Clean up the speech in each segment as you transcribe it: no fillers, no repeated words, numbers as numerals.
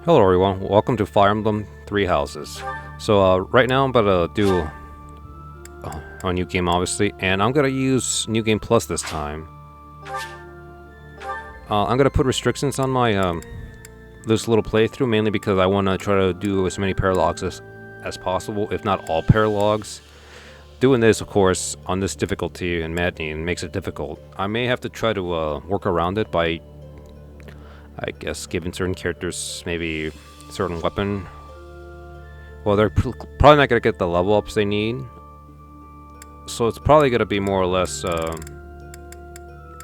Hello everyone, welcome to Fire Emblem Three Houses. Right now I'm about to do a new game obviously, and I'm gonna use New Game Plus this time. I'm gonna put restrictions on my this little playthrough, mainly because I want to try to do as many paralogs as possible, if not all paralogs. Doing this, of course, on this difficulty and maddening makes it difficult. I may have to try to work around it by, I guess, giving certain characters maybe certain weapon. Well, they're probably not gonna get the level ups they need, so it's probably gonna be more or less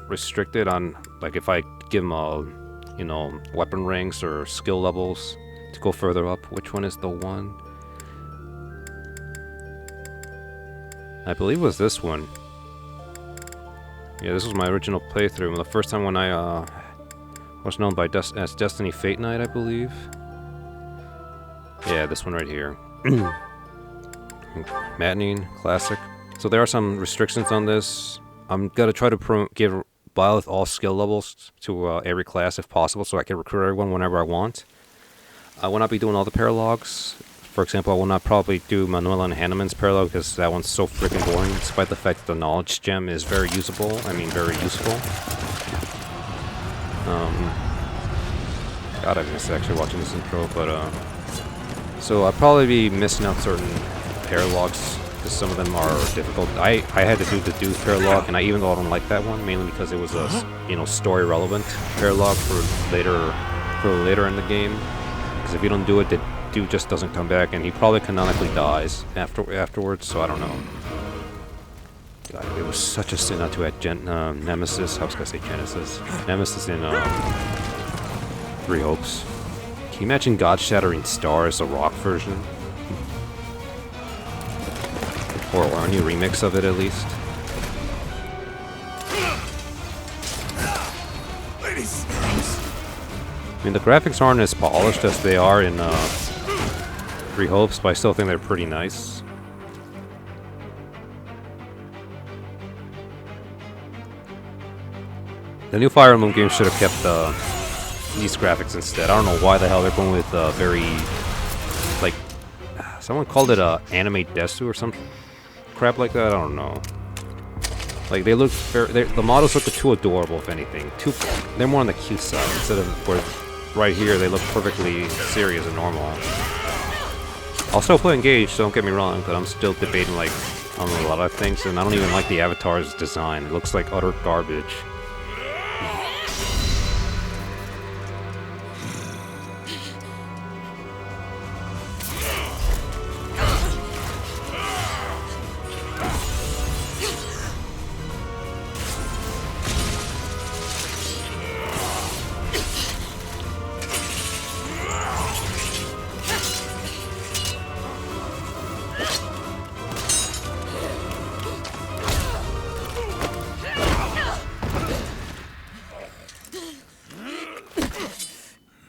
restricted on, like, if I give them weapon ranks or skill levels to go further up. Which one is the one? I believe it was this one. Yeah, this was my original playthrough. The first time when I was known by as Destiny Fate Knight, I believe. Yeah, this one right here. Maddening, classic. So there are some restrictions on this. I'm gonna try to give Byleth all skill levels to every class if possible, so I can recruit everyone whenever I want. I will not be doing all the paralogs. For example, I will not probably do Manuela and Hanneman's paralog because that one's so freaking boring, despite the fact that the knowledge gem is very usable. I mean, very useful. God, I miss actually watching this intro, but so I'll probably be missing out certain paralogs because some of them are difficult. I had to do the Doof paralog, and even though I don't like that one, mainly because it was a story relevant paralog for later in the game. Because if you don't do it, the dude just doesn't come back, and he probably canonically dies afterwards. So I don't know. God, it was such a sin not to add Nemesis. I was gonna say Genesis. Nemesis in Three Hopes. Can you imagine God Shattering Stars, a rock version? Or a new remix of it, at least. I mean, the graphics aren't as polished as they are in Three Hopes, but I still think they're pretty nice. The new Fire Emblem game should have kept these graphics instead. I don't know why the hell they're going with very, like, someone called it anime desu or some crap like that. I don't know. Like, they look the models look too adorable, if anything. They're more on the cute side instead of where right here they look perfectly serious and normal. I'll still play engaged, don't get me wrong, but I'm still debating like on a lot of things, and I don't even like the avatar's design. It looks like utter garbage.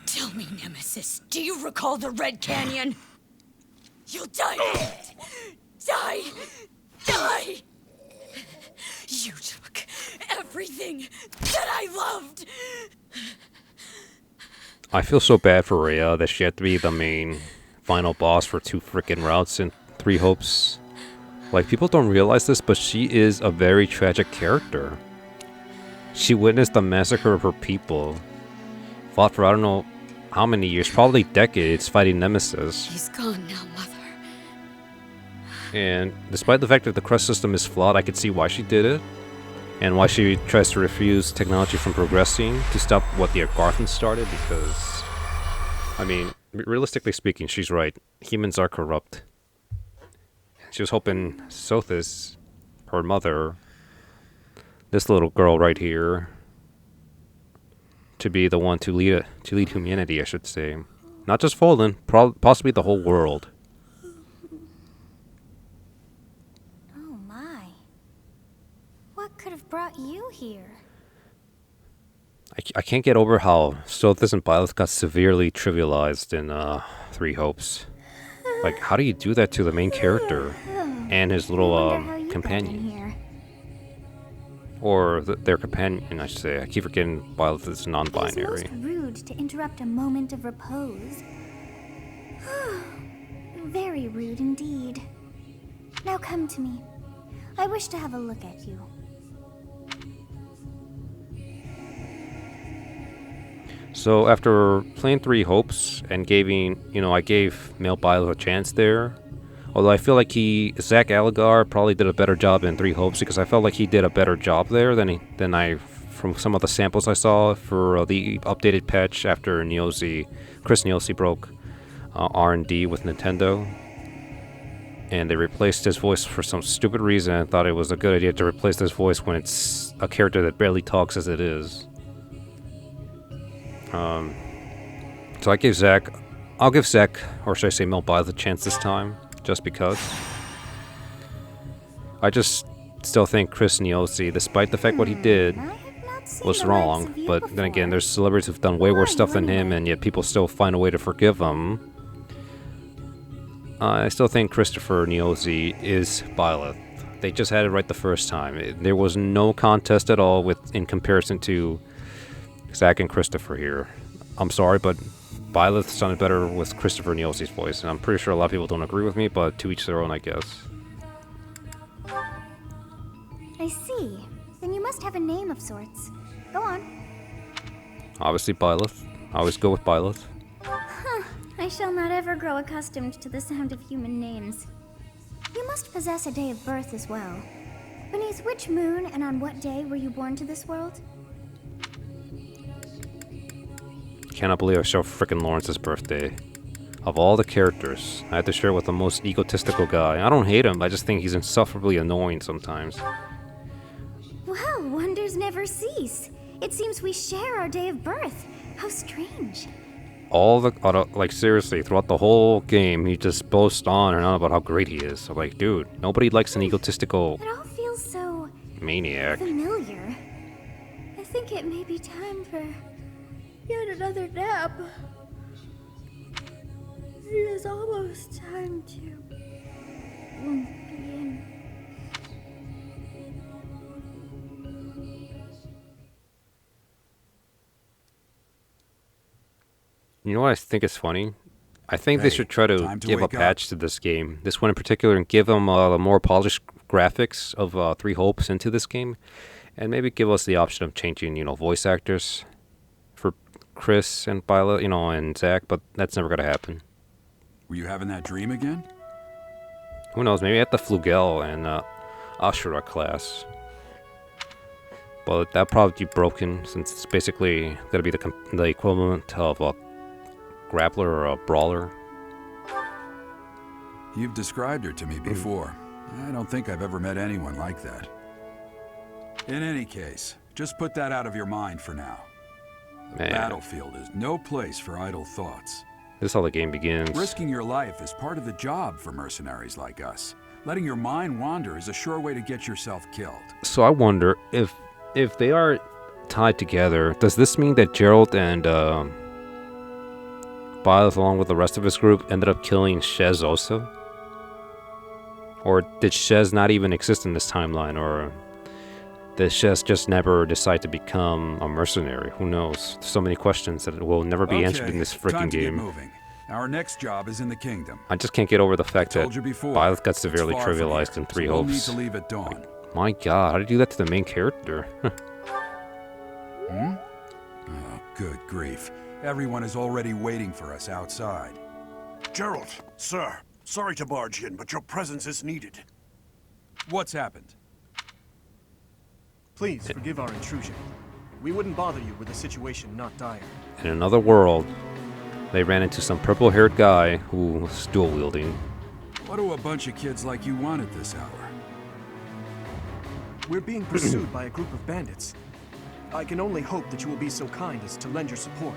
Tell me, Nemesis, do you recall the Red Canyon? You'll die! Die! Die! You took everything that I loved! I feel so bad for Rhea that she had to be the main final boss for 2 freaking routes in Three Hopes. Like, people don't realize this, but she is a very tragic character. She witnessed the massacre of her people. Fought for I don't know how many years, probably decades, fighting Nemesis. She's gone now, Mother. And despite the fact that the crest system is flawed, I could see why she did it. And why she tries to refuse technology from progressing to stop what the Argarthans started, because, I mean, realistically speaking, she's right. Humans are corrupt. She was hoping Sothis, her mother, this little girl right here, to be the one to lead humanity, I should say. Not just Fallen, possibly the whole world. Oh my. What could have brought you here? I can't get over how Sothis and Byleth got severely trivialized in Three Hopes. Like, how do you do that to the main character and his little companion? Or their companion, I should say. I keep forgetting Byleth is non-binary. Rude to interrupt a moment of repose. Very rude indeed. Now come to me. I wish to have a look at you. So after playing Three Hopes and I gave Male Byleth a chance there. Although I feel like Zach Alligar probably did a better job in Three Hopes because I felt like he did a better job there from some of the samples I saw for the updated patch after Chris Nielsen broke R&D with Nintendo. And they replaced his voice for some stupid reason. I thought it was a good idea to replace his voice when it's a character that barely talks as it is. So I'll give Zach, or should I say Mel Byleth, a chance this time, just because. I just still think Chris Nielsen, despite the fact what he did was wrong, but then again, there's celebrities who've done way worse stuff than him, and yet people still find a way to forgive him. I still think Christopher Nielsen is Byleth. They just had it right the first time. There was no contest at all in comparison to Zach and Christopher here. I'm sorry, but Byleth sounded better with Christopher Nielsen's voice, and I'm pretty sure a lot of people don't agree with me, but to each their own, I guess. I see. Then you must have a name of sorts. Go on. Obviously Byleth. I always go with Byleth. I shall not ever grow accustomed to the sound of human names. You must possess a day of birth as well. Beneath which moon and on what day were you born to this world? Cannot believe I show frickin' Lawrence's birthday. Of all the characters, I had to share with the most egotistical guy. I don't hate him, I just think he's insufferably annoying sometimes. Well, wonders never cease. It seems we share our day of birth. How strange. Seriously, throughout the whole game, he just boasts on and on about how great he is. I'm like, dude, nobody likes an egotistical It all feels so maniac. familiar. I think it may be time for yet another nap. It is almost time to begin. You know what I think is funny? I think they should try to give a patch to this game. This one in particular, and give them the more polished graphics of Three Hopes into this game. And maybe give us the option of changing, voice actors for Chris and Byleth, and Zach, but that's never going to happen. Were you having that dream again? Who knows, maybe at the Flugel and Ashura class. But that'll probably be broken, since it's basically going to be the equivalent of a grappler or a brawler. You've described her to me before. I don't think I've ever met anyone like that. In any case, just put that out of your mind for now. The battlefield is no place for idle thoughts. This is how the game begins. Risking your life is part of the job for mercenaries like us. Letting your mind wander is a sure way to get yourself killed. So I wonder, if they are tied together, does this mean that Gerald and Byleth, along with the rest of his group, ended up killing Shez also? Or did Shez not even exist in this timeline? Or did Shez just never decide to become a mercenary? Who knows? So many questions that will never be answered in this freaking game. Moving. Our next job is in the kingdom. I just can't get over the fact that Byleth got severely trivialized in Three Hopes. We'll need to leave at dawn. Like, my god, how did you do that to the main character? Oh, good grief. Everyone is already waiting for us outside. Gerald, sir, sorry to barge in, but your presence is needed. What's happened? Please forgive our intrusion. We wouldn't bother you with a situation not dire. In another world, they ran into some purple-haired guy who was dual-wielding. What do a bunch of kids like you want at this hour? We're being pursued by a group of bandits. I can only hope that you will be so kind as to lend your support.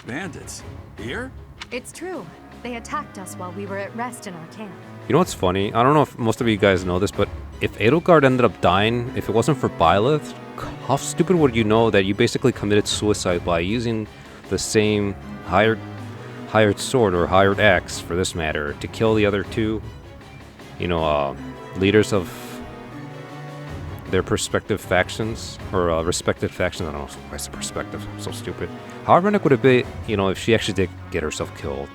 Bandits? Here? It's true. They attacked us while we were at rest in our camp. You know what's funny? I don't know if most of you guys know this, but if Edelgard ended up dying, if it wasn't for Byleth, how stupid would you know that you basically committed suicide by using the same hired sword or hired axe, for this matter, to kill the other two, leaders of their perspective factions, or respective factions. I don't know why I said perspective. I'm so stupid. How ironic would it be, you know, if she actually did get herself killed?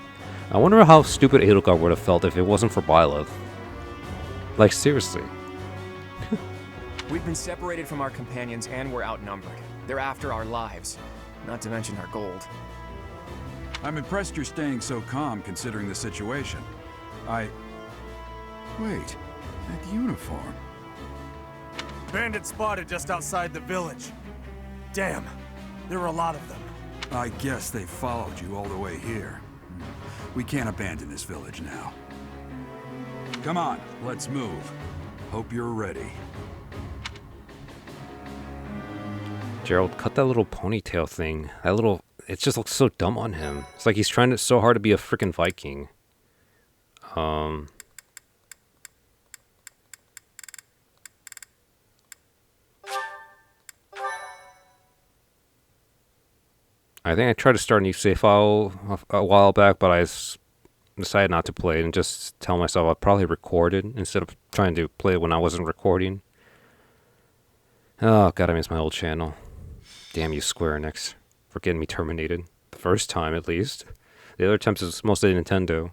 I wonder how stupid Edelgard would have felt if it wasn't for Byleth. Like, seriously. We've been separated from our companions and we're outnumbered. They're after our lives, not to mention our gold. I'm impressed you're staying so calm considering the situation. Wait, that uniform. Bandits spotted just outside the village. Damn, there were a lot of them. I guess they followed you all the way here. We can't abandon this village now. Come on, let's move. Hope you're ready. Gerald, cut that little ponytail thing. That little... It just looks so dumb on him. It's like he's trying so hard to be a freaking Viking. I think I tried to start a new save file a while back, but I decided not to play it and just tell myself I'd probably record it instead of trying to play it when I wasn't recording. Oh, God, I miss my old channel. Damn you, Square Enix, for getting me terminated. The first time, at least. The other times it's mostly Nintendo.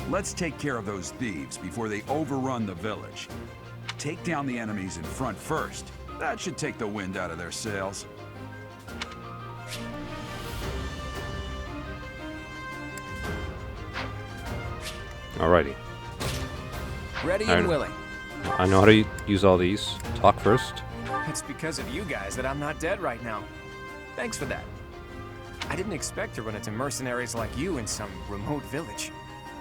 Let's take care of those thieves before they overrun the village. Take down the enemies in front first. That should take the wind out of their sails. Alrighty. Ready and willing. I know how to use all these. Talk first. It's because of you guys that I'm not dead right now. Thanks for that. I didn't expect to run into mercenaries like you in some remote village.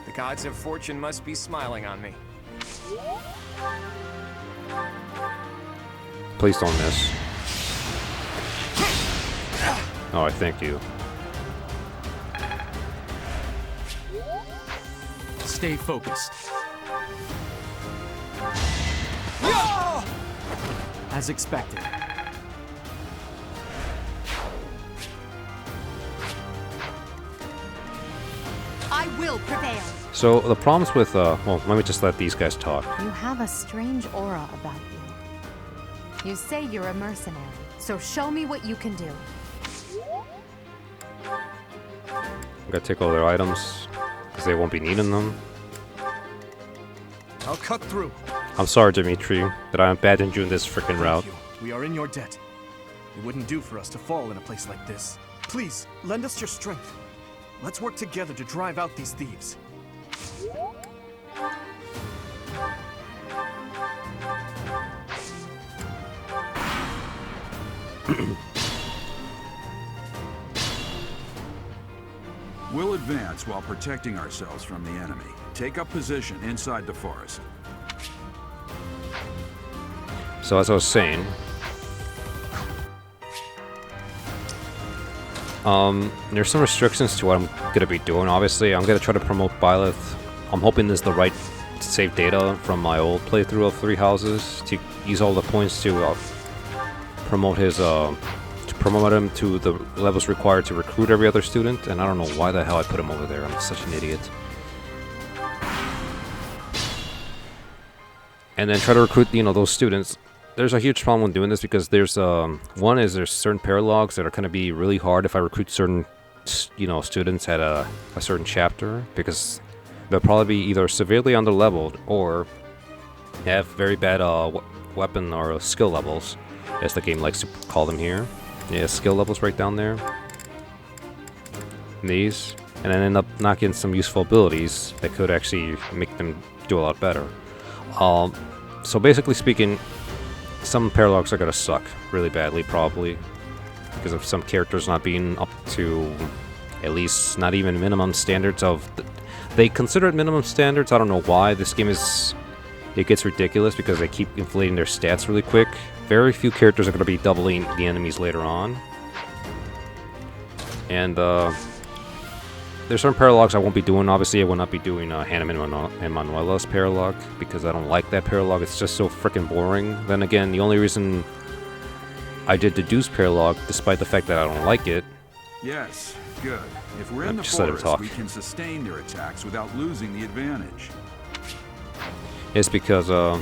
The gods of fortune must be smiling on me. Please don't miss. Oh, I thank you. Stay focused. As expected. I will prevail. So the problems with well, let me just let these guys talk. You have a strange aura about you. You say you're a mercenary, so show me what you can do. I'm gonna take all their items because they won't be needing them. I'll cut through. I'm sorry, Dimitri, that I abandoned you in this freaking route. Thank you. We are in your debt. It wouldn't do for us to fall in a place like this. Please, lend us your strength. Let's work together to drive out these thieves. We'll advance while protecting ourselves from the enemy. Take up position inside the forest. So as I was saying, there's some restrictions to what I'm gonna be doing. Obviously, I'm gonna try to promote Byleth. I'm hoping this is the right save data from my old playthrough of Three Houses to use all the points to promote his to promote him to the levels required to recruit every other student. And I don't know why the hell I put him over there. I'm such an idiot. And then try to recruit, you know, those students. There's a huge problem with doing this because there's one is there's certain paralogs that are going to be really hard if I recruit certain, you know, students at a certain chapter, because they'll probably be either severely underleveled or have very bad weapon or skill levels, as the game likes to call them here. Yeah, skill levels right down there. These, and then end up not getting some useful abilities that could actually make them do a lot better. So basically speaking, some paralogs are gonna suck really badly, probably because of some characters not being up to at least not even minimum standards of. They consider it minimum standards. I don't know why. This game is. It gets ridiculous because they keep inflating their stats really quick. Very few characters are gonna be doubling the enemies later on, and there's certain paralogs I won't be doing. Obviously, I will not be doing Hannah and Manuela's paralog because I don't like that paralog. It's just so freaking boring. Then again, the only reason I did deduce paralog, despite the fact that I don't like it, Yes, good. If we're in the Just let him forest, talk. we can sustain their attacks without losing the advantage. It's because the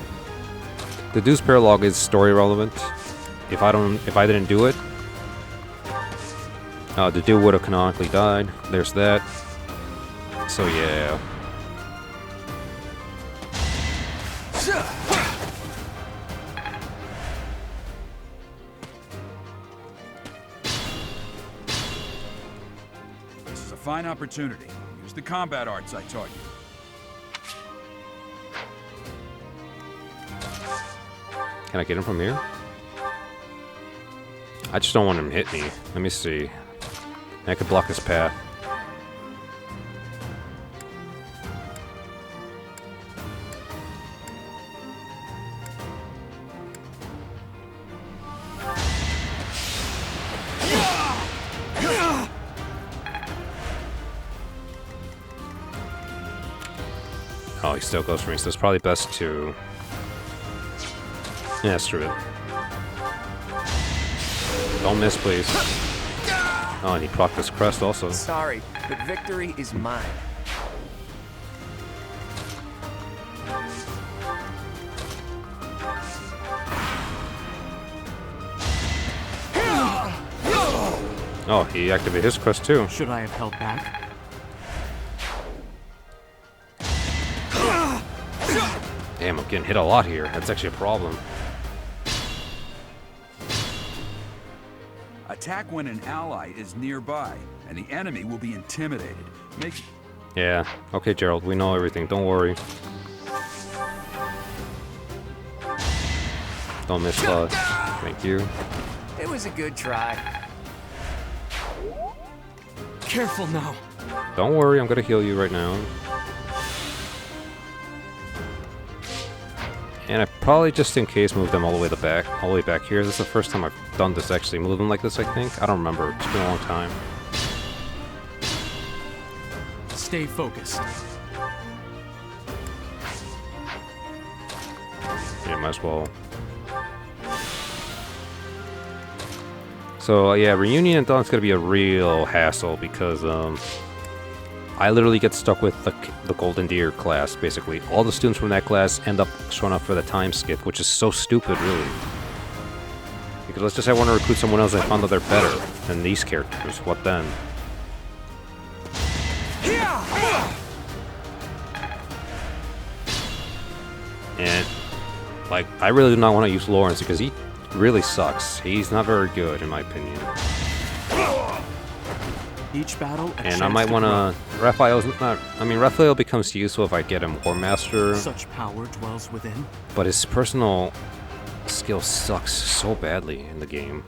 Deuce Paralog is story relevant. If I didn't do it, the dude would have canonically died. There's that. So yeah. This is a fine opportunity. Use the combat arts I taught you. Can I get him from here? I just don't want him to hit me. Let me see. I could block his path. Oh, he still goes for me, so it's probably best to... Yeah, screw it. Don't miss, please. Oh, and he procced his crest also. Sorry, but victory is mine. Oh, he activated his crest too. Should I have held back? Damn, I'm getting hit a lot here. That's actually a problem. Attack when an ally is nearby, and the enemy will be intimidated. Yeah. Okay, Gerald, we know everything. Don't worry. Don't miss us. Thank you. It was a good try. Careful now. Don't worry, I'm gonna heal you right now. And I probably just in case move them all the way back here. This is the first time I've done this actually. Move them like this, I think. I don't remember. It's been a long time. Stay focused. Yeah, might as well. So yeah, Reunion and Dawn's gonna be a real hassle because I literally get stuck with the Golden Deer class, basically. All the students from that class end up showing up for the time skip, which is so stupid, really. Because let's just say I want to recruit someone else and I found out they're better than these characters. What then? And, like, I really do not want to use Lawrence because he really sucks. He's not very good, in my opinion. Each battle, And I might want to... Raphael's not... I mean, Raphael becomes useful if I get him War Master, Such power dwells within. but his personal skill sucks so badly in the game.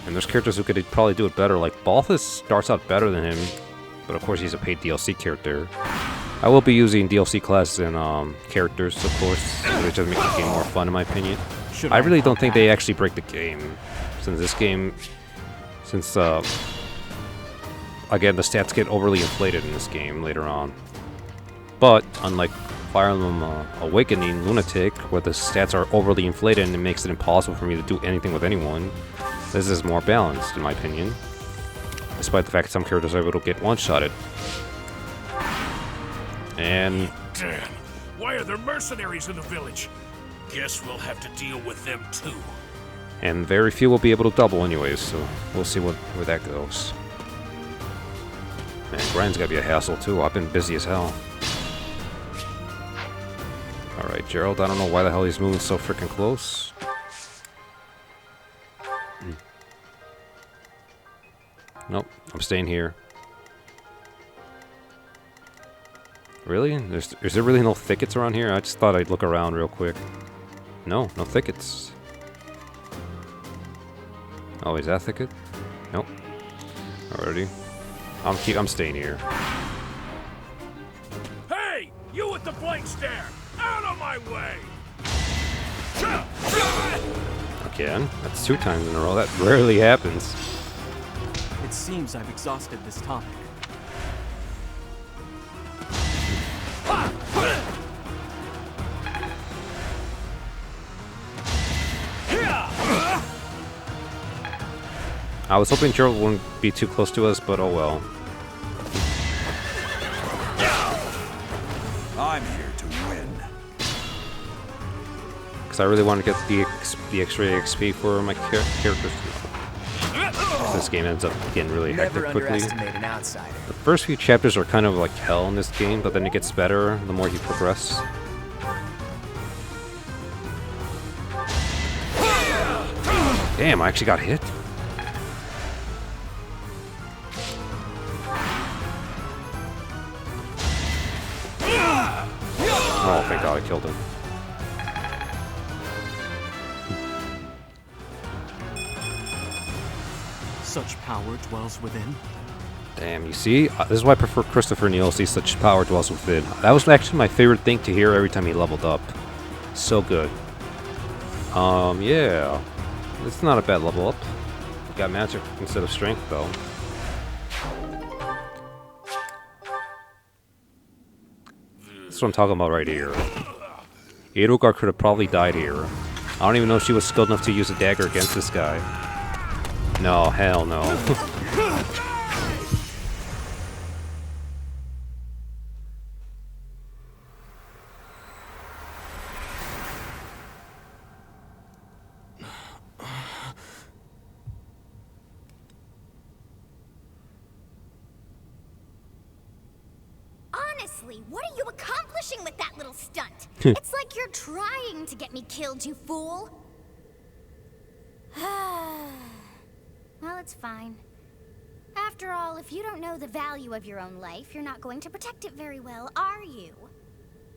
And there's characters who could probably do it better, like Balthus starts out better than him, but of course he's a paid DLC character. I will be using DLC classes and characters, of course, which does make the game more fun in my opinion. I really don't think they actually break the game, since this game... Since, again, the stats get overly inflated in this game later on. But, unlike Fire Emblem Awakening Lunatic, where the stats are overly inflated and it makes it impossible for me to do anything with anyone, this is more balanced, in my opinion. Despite the fact that some characters are able to get one-shotted. And... Damn! Why are there mercenaries in the village? Guess we'll have to deal with them too. And very few will be able to double anyways, so we'll see where that goes. Man, grind's gotta be a hassle too. I've been busy as hell. Alright, Gerald, I don't know why the hell he's moving so freaking close. Nope, I'm staying here. Really? Is there really no thickets around here? I just thought I'd look around real quick. No thickets. Oh, is that thicket? Nope. Alrighty. I'm staying here. Hey! You with the blank stare! Out of my way! Again? That's 2 times in a row. That rarely happens. It seems I've exhausted this topic. I was hoping Gerald wouldn't be too close to us, but oh well. I'm here to win. Because I really want to get the extra XP for my characters. This game ends up getting really hectic Never quickly. underestimate an outsider. The first few chapters are kind of like hell in this game, but then it gets better the more you progress. Damn, I actually got hit. Oh, thank God I killed him. Such power dwells within. Damn, you see? This is why I prefer Christopher Neal, see such power dwells within. That was actually my favorite thing to hear every time he leveled up. So good. Yeah. It's not a bad level up. Got magic instead of strength, though. That's what I'm talking about right here. Edelgard could have probably died here. I don't even know if she was skilled enough to use a dagger against this guy. No, hell no. Honestly, what are you accomplishing with that little stunt? It's like you're trying to get me killed, you fool. Well, it's fine. After all, if you don't know the value of your own life, you're not going to protect it very well, are you?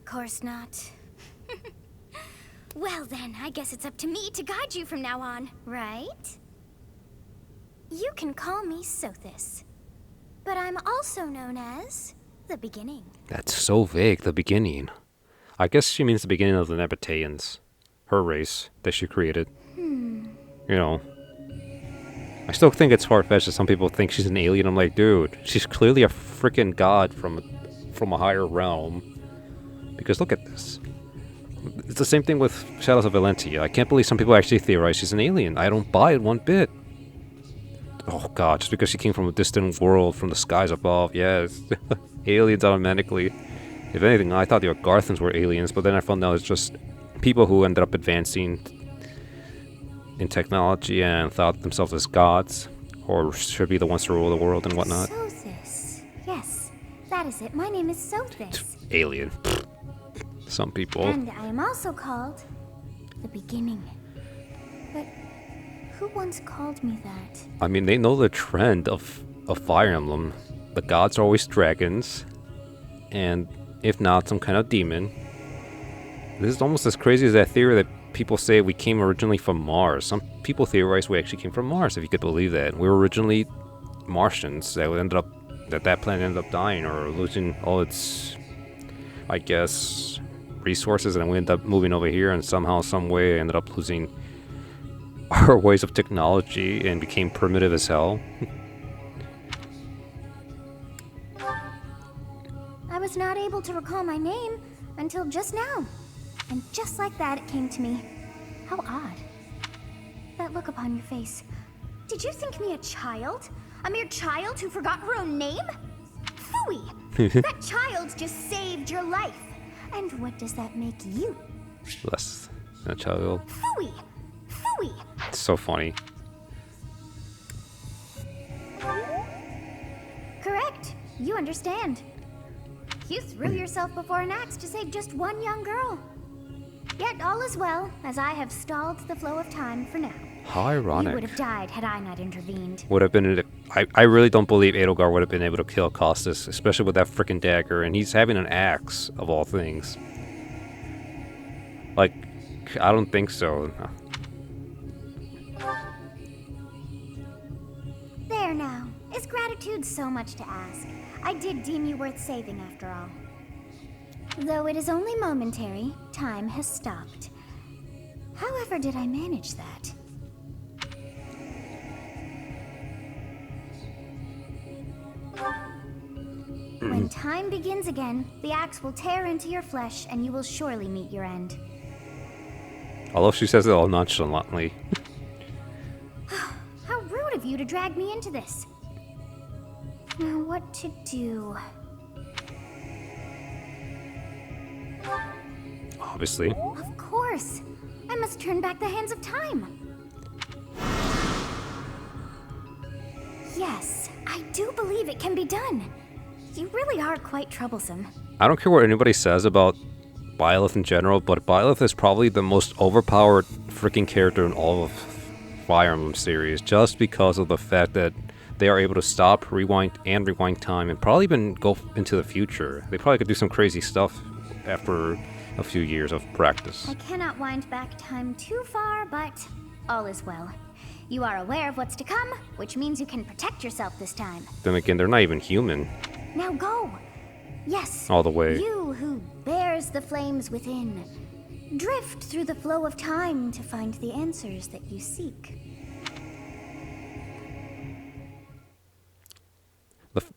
Course not. Well then, I guess it's up to me to guide you from now on, right? You can call me Sothis, but I'm also known as the Beginning. That's so vague, the beginning. I guess she means the beginning of the Nabateans. Her race that she created. You know. I still think it's far-fetched that some people think she's an alien. I'm like, dude, she's clearly a freaking god from a higher realm. Because look at this. It's the same thing with Shadows of Valentia. I can't believe some people actually theorize she's an alien. I don't buy it one bit. Oh god, just because she came from a distant world from the skies above. Yes. Aliens automatically. If anything, I thought the Garthans were aliens, but then I found out it's just people who ended up advancing in technology and thought themselves as gods, or should be the ones to rule the world and whatnot. Sothis. Yes, that is it. My name is Sothis. Alien. Some people. And I am also called the Beginning. But who once called me that? I mean, they know the trend of Fire Emblem. The gods are always dragons, and if not, some kind of demon. This is almost as crazy as that theory that people say we came originally from Mars. Some people theorize we actually came from Mars, if you could believe that. We were originally Martians that that planet ended up dying or losing all its, I guess, resources, and we ended up moving over here, and somehow, some way, ended up losing our ways of technology and became primitive as hell. I was not able to recall my name until just now. And just like that, it came to me. How odd. That look upon your face. Did you think me a child? A mere child who forgot her own name? Phooey! That child just saved your life. And what does that make you? Less than a child. Phooey! Phooey! It's so funny. Correct. You understand. You threw yourself before an axe to save just one young girl. Yet all is well, as I have stalled the flow of time for now. How ironic. You would have died had I not intervened. Would have been. I really don't believe Edelgard would have been able to kill Costas, especially with that freaking dagger, and he's having an axe of all things. Like, I don't think so. There now. Is gratitude so much to ask? I did deem you worth saving after all. Though it is only momentary, time has stopped. However did I manage that? When time begins again, the axe will tear into your flesh and you will surely meet your end. Although she says it all nonchalantly. How rude of you to drag me into this. Now, what to do? Obviously. Of course! I must turn back the hands of time! Yes, I do believe it can be done. You really are quite troublesome. I don't care what anybody says about Byleth in general, but Byleth is probably the most overpowered freaking character in all of Fire Emblem series, just because of the fact that they are able to stop, rewind time, and probably even go into the future. They probably could do some crazy stuff after a few years of practice. I cannot wind back time too far, but all is well. You are aware of what's to come, which means you can protect yourself this time. Then again, they're not even human. Now go! Yes, all the way. You who bears the flames within. Drift through the flow of time to find the answers that you seek.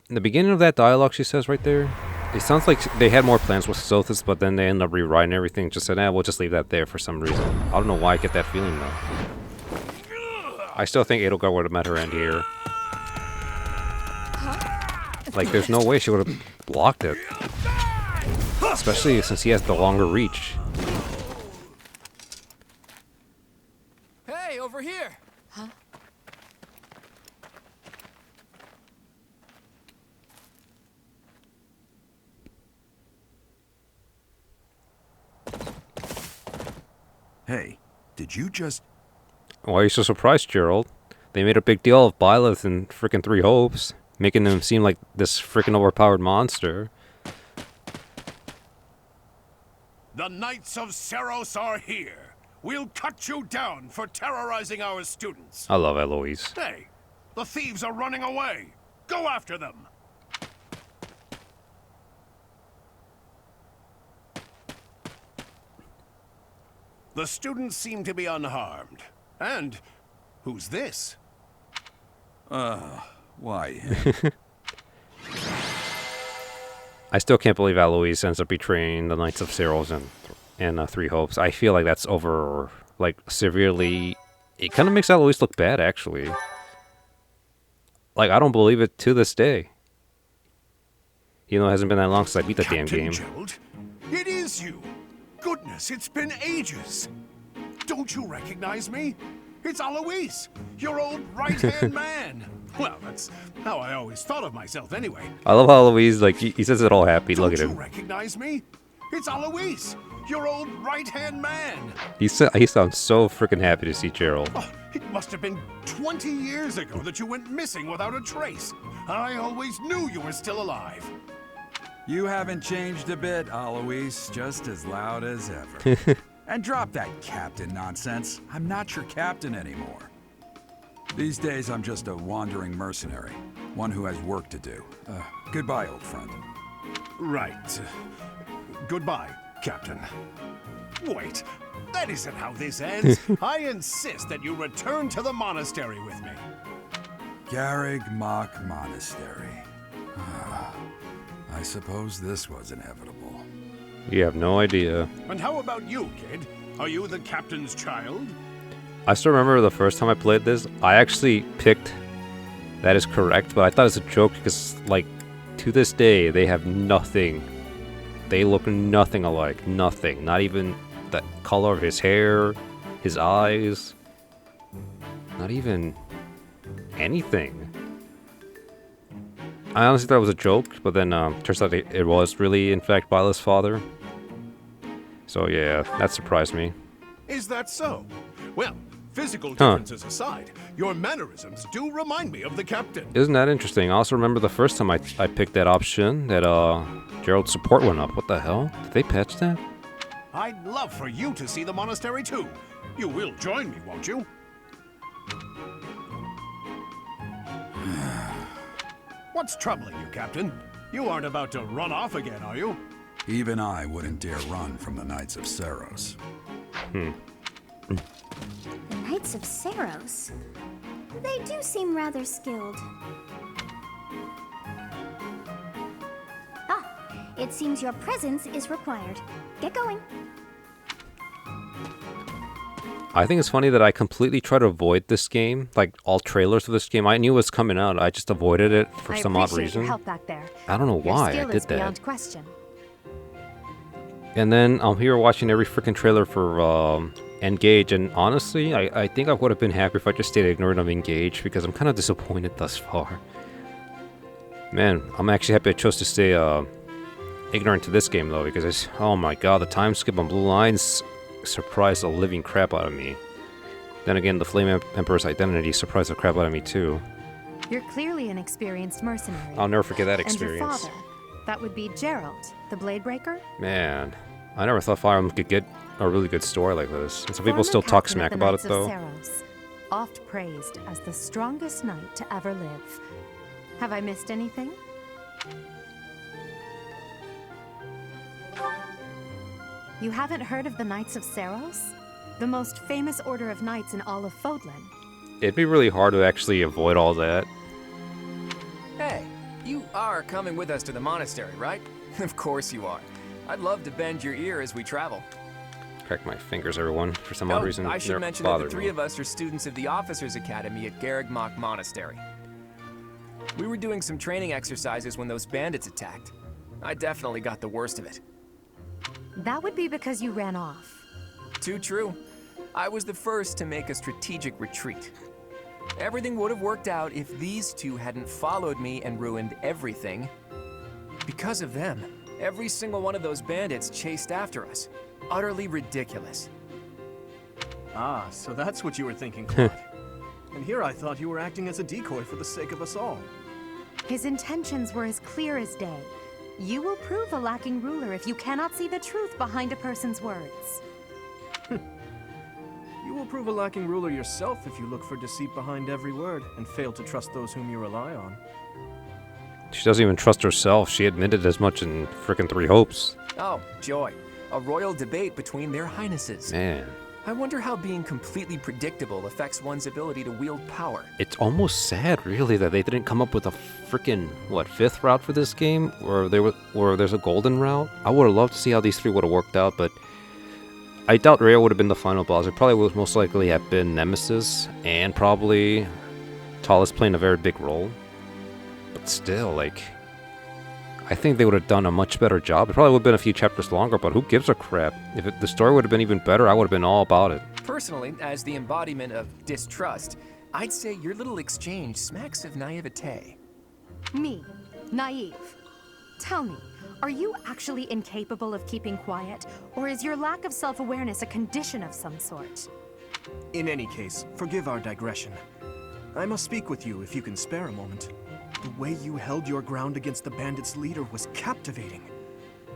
The beginning of that dialogue she says right there, it sounds like they had more plans with Sothis, but then they ended up rewriting everything. Just said, we'll just leave that there for some reason. I don't know why I get that feeling, though. I still think Edelgard would have met her end here. Like, there's no way she would have blocked it. Especially since he has the longer reach. Hey, over here! Huh? Hey, did you just... Why are you so surprised, Gerald? They made a big deal of Byleth and frickin' Three Hopes, making them seem like this frickin' overpowered monster. The Knights of Seros are here. We'll cut you down for terrorizing our students. I love Eloise. Hey, the thieves are running away. Go after them. The students seem to be unharmed. And who's this? Why? I still can't believe Eloise ends up betraying the Knights of Seros and Three Hopes. I feel like that's over, like, severely... It kind of makes Eloise look bad, actually. Like, I don't believe it to this day. You know, it hasn't been that long since I beat the damn game. Gerald, it is you. Goodness, it's been ages. Don't you recognize me? It's Eloise, your old right-hand man. Well, that's how I always thought of myself anyway. I love how Eloise, like, he says it all happy. Look at him. Don't you recognize me? It's Eloise, your old right-hand man. He sounds so freaking happy to see Gerald. Oh, it must have been 20 years ago that you went missing without a trace. I always knew you were still alive. You haven't changed a bit, Eloise. Just as loud as ever. And drop that captain nonsense. I'm not your captain anymore. These days, I'm just a wandering mercenary. One who has work to do. Goodbye, old friend. Right. Goodbye, Captain. Wait, that isn't how this ends. I insist that you return to the monastery with me. Garreg Mach Monastery. I suppose this was inevitable. You have no idea. And how about you, kid? Are you the captain's child? I still remember the first time I played this, I actually picked that is correct, but I thought it was a joke because, like, to this day, they have nothing. They look nothing alike. Nothing. Not even the color of his hair, his eyes. Not even anything. I honestly thought it was a joke, but then turns out it was really, in fact, Byleth's father. So yeah, that surprised me. Is that so? Well, physical differences aside, your mannerisms do remind me of the captain. Isn't that interesting? I also remember the first time I picked that option, that Gerald's support went up. What the hell? Did they patch that? I'd love for you to see the monastery too. You will join me, won't you? What's troubling you, Captain? You aren't about to run off again, are you? Even I wouldn't dare run from the Knights of Seros. The Knights of Seros? They do seem rather skilled. Ah, it seems your presence is required. Get going. I think it's funny that I completely try to avoid this game. Like, all trailers of this game, I knew it was coming out. I just avoided it for some odd appreciate your reason. help back there. I don't know Your why I skill did is that. beyond question. And then I'm here watching every freaking trailer for Engage, and honestly, I think I would have been happy if I just stayed ignorant of Engage, because I'm kind of disappointed thus far. Man, I'm actually happy I chose to stay ignorant to this game, though, because it's, oh my god, the time skip on Blue Lines surprised the living crap out of me. Then again, the Flame Emperor's identity surprised the crap out of me, too. You're clearly an experienced mercenary. I'll never forget that And your experience. father, that would be Gerald, the Bladebreaker? Man, I never thought Fire Emblem could get a really good story like this. And some people Former still talk captain of smack the about it, Knights of though. Seiros, oft praised as the strongest knight to ever live. Have I missed anything? You haven't heard of the Knights of Seiros? The most famous order of knights in all of Fodlan. It'd be really hard to actually avoid all that. Hey, you are coming with us to the monastery, right? Of course you are. I'd love to bend your ear as we travel. Crack my fingers, everyone. For some odd reason, I should they're mention that the bothering three me. of us are students of the Officers Academy at Garrigmach Monastery. We were doing some training exercises when those bandits attacked. I definitely got the worst of it. That would be because you ran off. Too true. I was the first to make a strategic retreat. Everything would have worked out if these two hadn't followed me and ruined everything. Because of them, every single one of those bandits chased after us. Utterly ridiculous. Ah, so that's what you were thinking, Claude. And here I thought you were acting as a decoy for the sake of us all. His intentions were as clear as day. You will prove a lacking ruler if you cannot see the truth behind a person's words. You will prove a lacking ruler yourself if you look for deceit behind every word and fail to trust those whom you rely on. She doesn't even trust herself. She admitted as much in frickin' Three Hopes. Oh, joy. A royal debate between their highnesses. Man. I wonder how being completely predictable affects one's ability to wield power. It's almost sad, really, that they didn't come up with a frickin', what, 5th route for this game? Or there's a golden route? I would have loved to see how these three would have worked out, but I doubt Rhea would have been the final boss. It probably would most likely have been Nemesis, and probably Talus playing a very big role. But still, like, I think they would have done a much better job. It probably would have been a few chapters longer, but who gives a crap? If the story would have been even better, I would have been all about it. Personally, as the embodiment of distrust, I'd say your little exchange smacks of naivete. Me, naive. Tell me, are you actually incapable of keeping quiet, or is your lack of self-awareness a condition of some sort? In any case, forgive our digression. I must speak with you if you can spare a moment. The way you held your ground against the bandits' leader was captivating.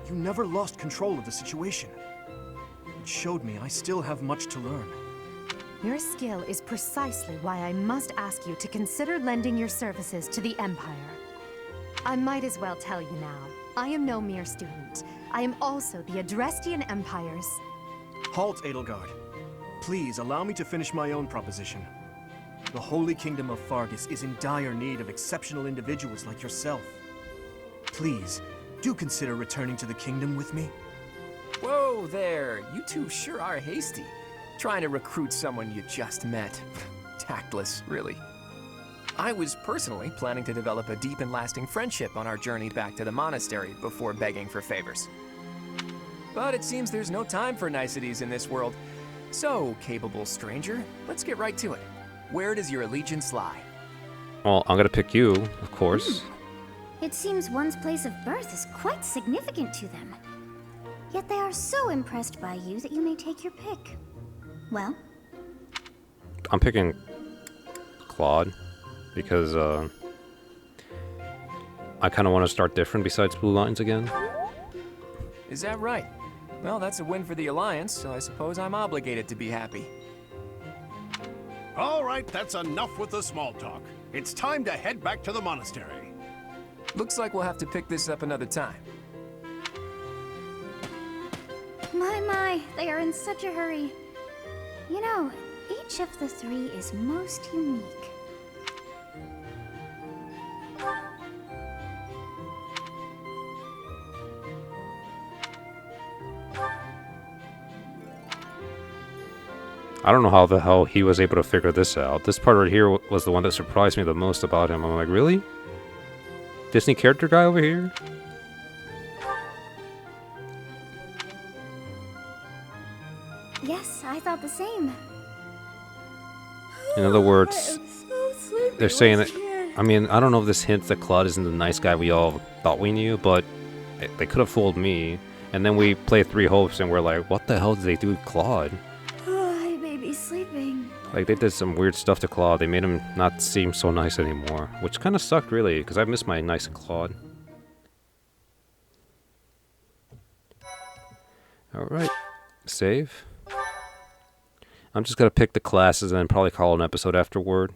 You never lost control of the situation. It showed me I still have much to learn. Your skill is precisely why I must ask you to consider lending your services to the Empire. I might as well tell you now, I am no mere student. I am also the Adrestian Empire's... Halt, Edelgard. Please allow me to finish my own proposition. The Holy Kingdom of Fargus is in dire need of exceptional individuals like yourself. Please, do consider returning to the kingdom with me. Whoa there, you two sure are hasty. Trying to recruit someone you just met. Tactless, really. I was personally planning to develop a deep and lasting friendship on our journey back to the monastery before begging for favors. But it seems there's no time for niceties in this world. So, capable stranger, let's get right to it. Where does your allegiance lie? Well, I'm gonna pick you, of course. It seems one's place of birth is quite significant to them. Yet they are so impressed by you that you may take your pick. Well? I'm picking Claude, because I kind of want to start different besides Blue Lines again. Is that right? Well, that's a win for the Alliance, so I suppose I'm obligated to be happy. All right, that's enough with the small talk. It's time to head back to the monastery. Looks like we'll have to pick this up another time. My, they are in such a hurry. You know, each of the three is most unique. I don't know how the hell he was able to figure this out. This part right here was the one that surprised me the most about him. I'm like, really? Disney character guy over here? Yes, I thought the same. In other words, I am so sleepy. they're saying that. once again. I mean, I don't know if this hints that Claude isn't the nice guy we all thought we knew, but they could have fooled me. And then we play Three Hopes and we're like, what the hell did they do with Claude? My baby's sleeping. Like, they did some weird stuff to Claude. They made him not seem so nice anymore, which kind of sucked, really, because I miss my nice Claude. Alright, save. I'm just gonna pick the classes and then probably call an episode afterward.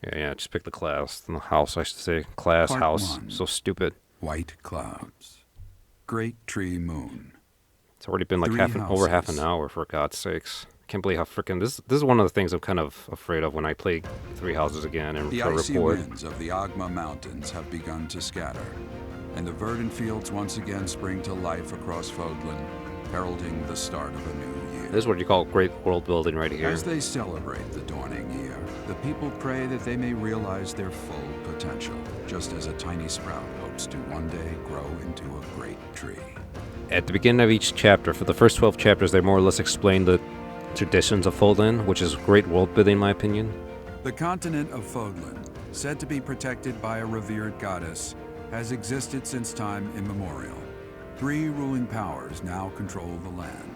Yeah, just pick the class. The house, I should say. Class, Part house. 1. So stupid. White clouds. Great tree moon. It's already been like Three over half an houses. hour, for God's sakes. Can't believe how freaking this is one of the things I'm kind of afraid of when I play Three Houses again and The try to icy record. winds of the Agma Mountains have begun to scatter, and the verdant fields once again spring to life across Fodlan, heralding the start of a new year. This is what you call great world building right here. As they celebrate the dawning year, the people pray that they may realize their full potential, just as a tiny sprout hopes to one day grow into a great tree. At the beginning of each chapter, for the first 12 chapters, they more or less explain the traditions of Fodlan, which is great world building in my opinion. The continent of Fodlan, said to be protected by a revered goddess, has existed since time immemorial. 3 ruling powers now control the land.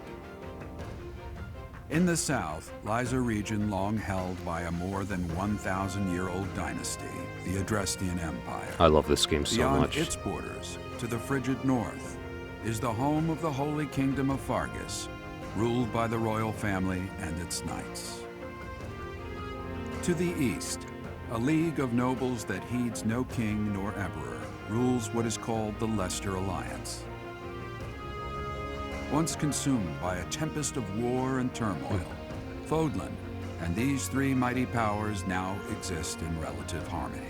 In the south lies a region long held by a more than 1,000-year-old dynasty, the Adrestian Empire. I love this game so Beyond much. its borders, to the frigid north, is the home of the Holy Kingdom of Fargus, ruled by the royal family and its knights. To the east, a league of nobles that heeds no king nor emperor rules what is called the Leicester Alliance. Once consumed by a tempest of war and turmoil, Fodlan and these 3 mighty powers now exist in relative harmony.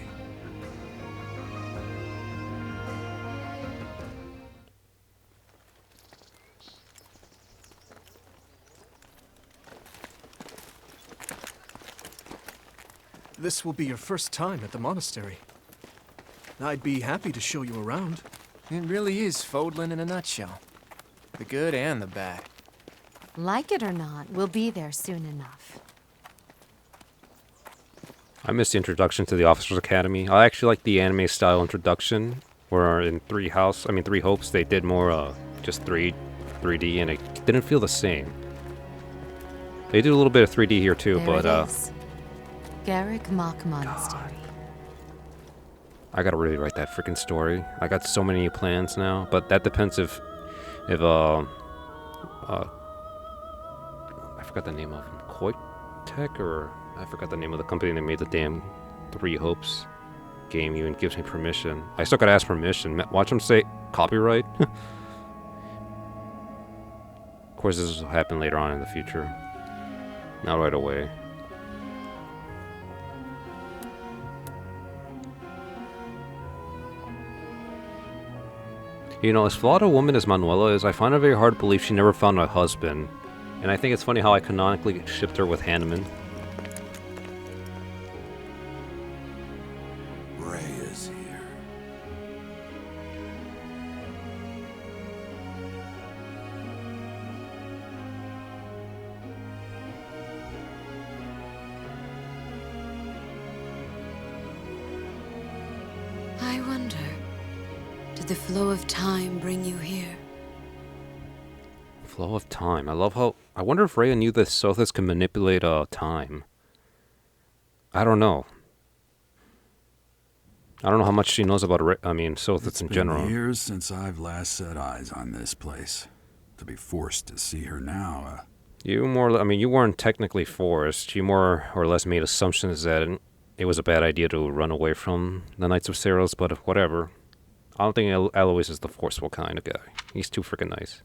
This will be your first time at the monastery. I'd be happy to show you around. It really is Fodlan in a nutshell. The good and the bad. Like it or not, we'll be there soon enough. I missed the introduction to the Officers Academy. I actually like the anime style introduction, where in Three Hopes, they did more just 3D, and it didn't feel the same. They do a little bit of 3D here too, There but it is. Garrick Mock Monastery. I gotta really write that freaking story. I got so many plans now, but that depends if I forgot the name of them. Koitek, or I forgot the name of the company that made the damn Three Hopes game even gives me permission. I still gotta ask permission. Watch them say copyright. Of course, this will happen later on in the future. Not right away. You know, as flawed a woman as Manuela is, I find it very hard to believe she never found a husband. And I think it's funny how I canonically shipped her with Hanneman. Ray is here. I wonder, did the flow of time bring you here? Flow of time. I love how... I wonder if Rhea knew that Sothis can manipulate time. I don't know. I don't know how much she knows about Sothis It's in been general. years since I've last set eyes on this place. To be forced to see her now, You weren't technically forced. You more or less made assumptions that it was a bad idea to run away from the Knights of Saros, but whatever. I don't think Eloise is the forceful kind of guy. He's too freaking nice.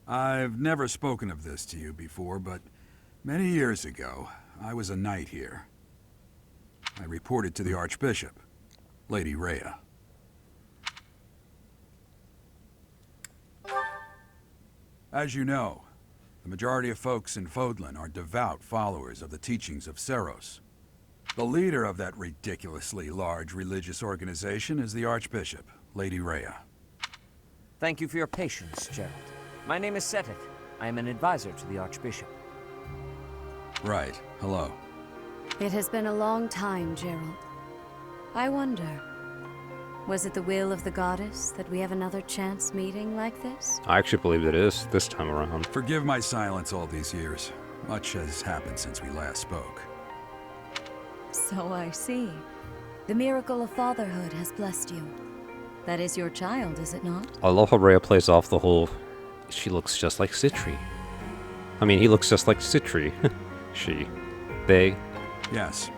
I've never spoken of this to you before, but many years ago, I was a knight here. I reported to the Archbishop, Lady Rhea. As you know, the majority of folks in Fodlan are devout followers of the teachings of Seros. The leader of that ridiculously large religious organization is the Archbishop, Lady Rhea. Thank you for your patience, Gerald. My name is Seteth. I am an advisor to the Archbishop. Right. Hello. It has been a long time, Gerald. I wonder, was it the will of the goddess that we have another chance meeting like this? I actually believe it is this time around. Forgive my silence all these years. Much has happened since we last spoke. So I see. The miracle of fatherhood has blessed you. That is your child, is it not? I love how Rhea plays off the whole, she looks just like Citri. I mean, he looks just like Citri. She. They. Yes.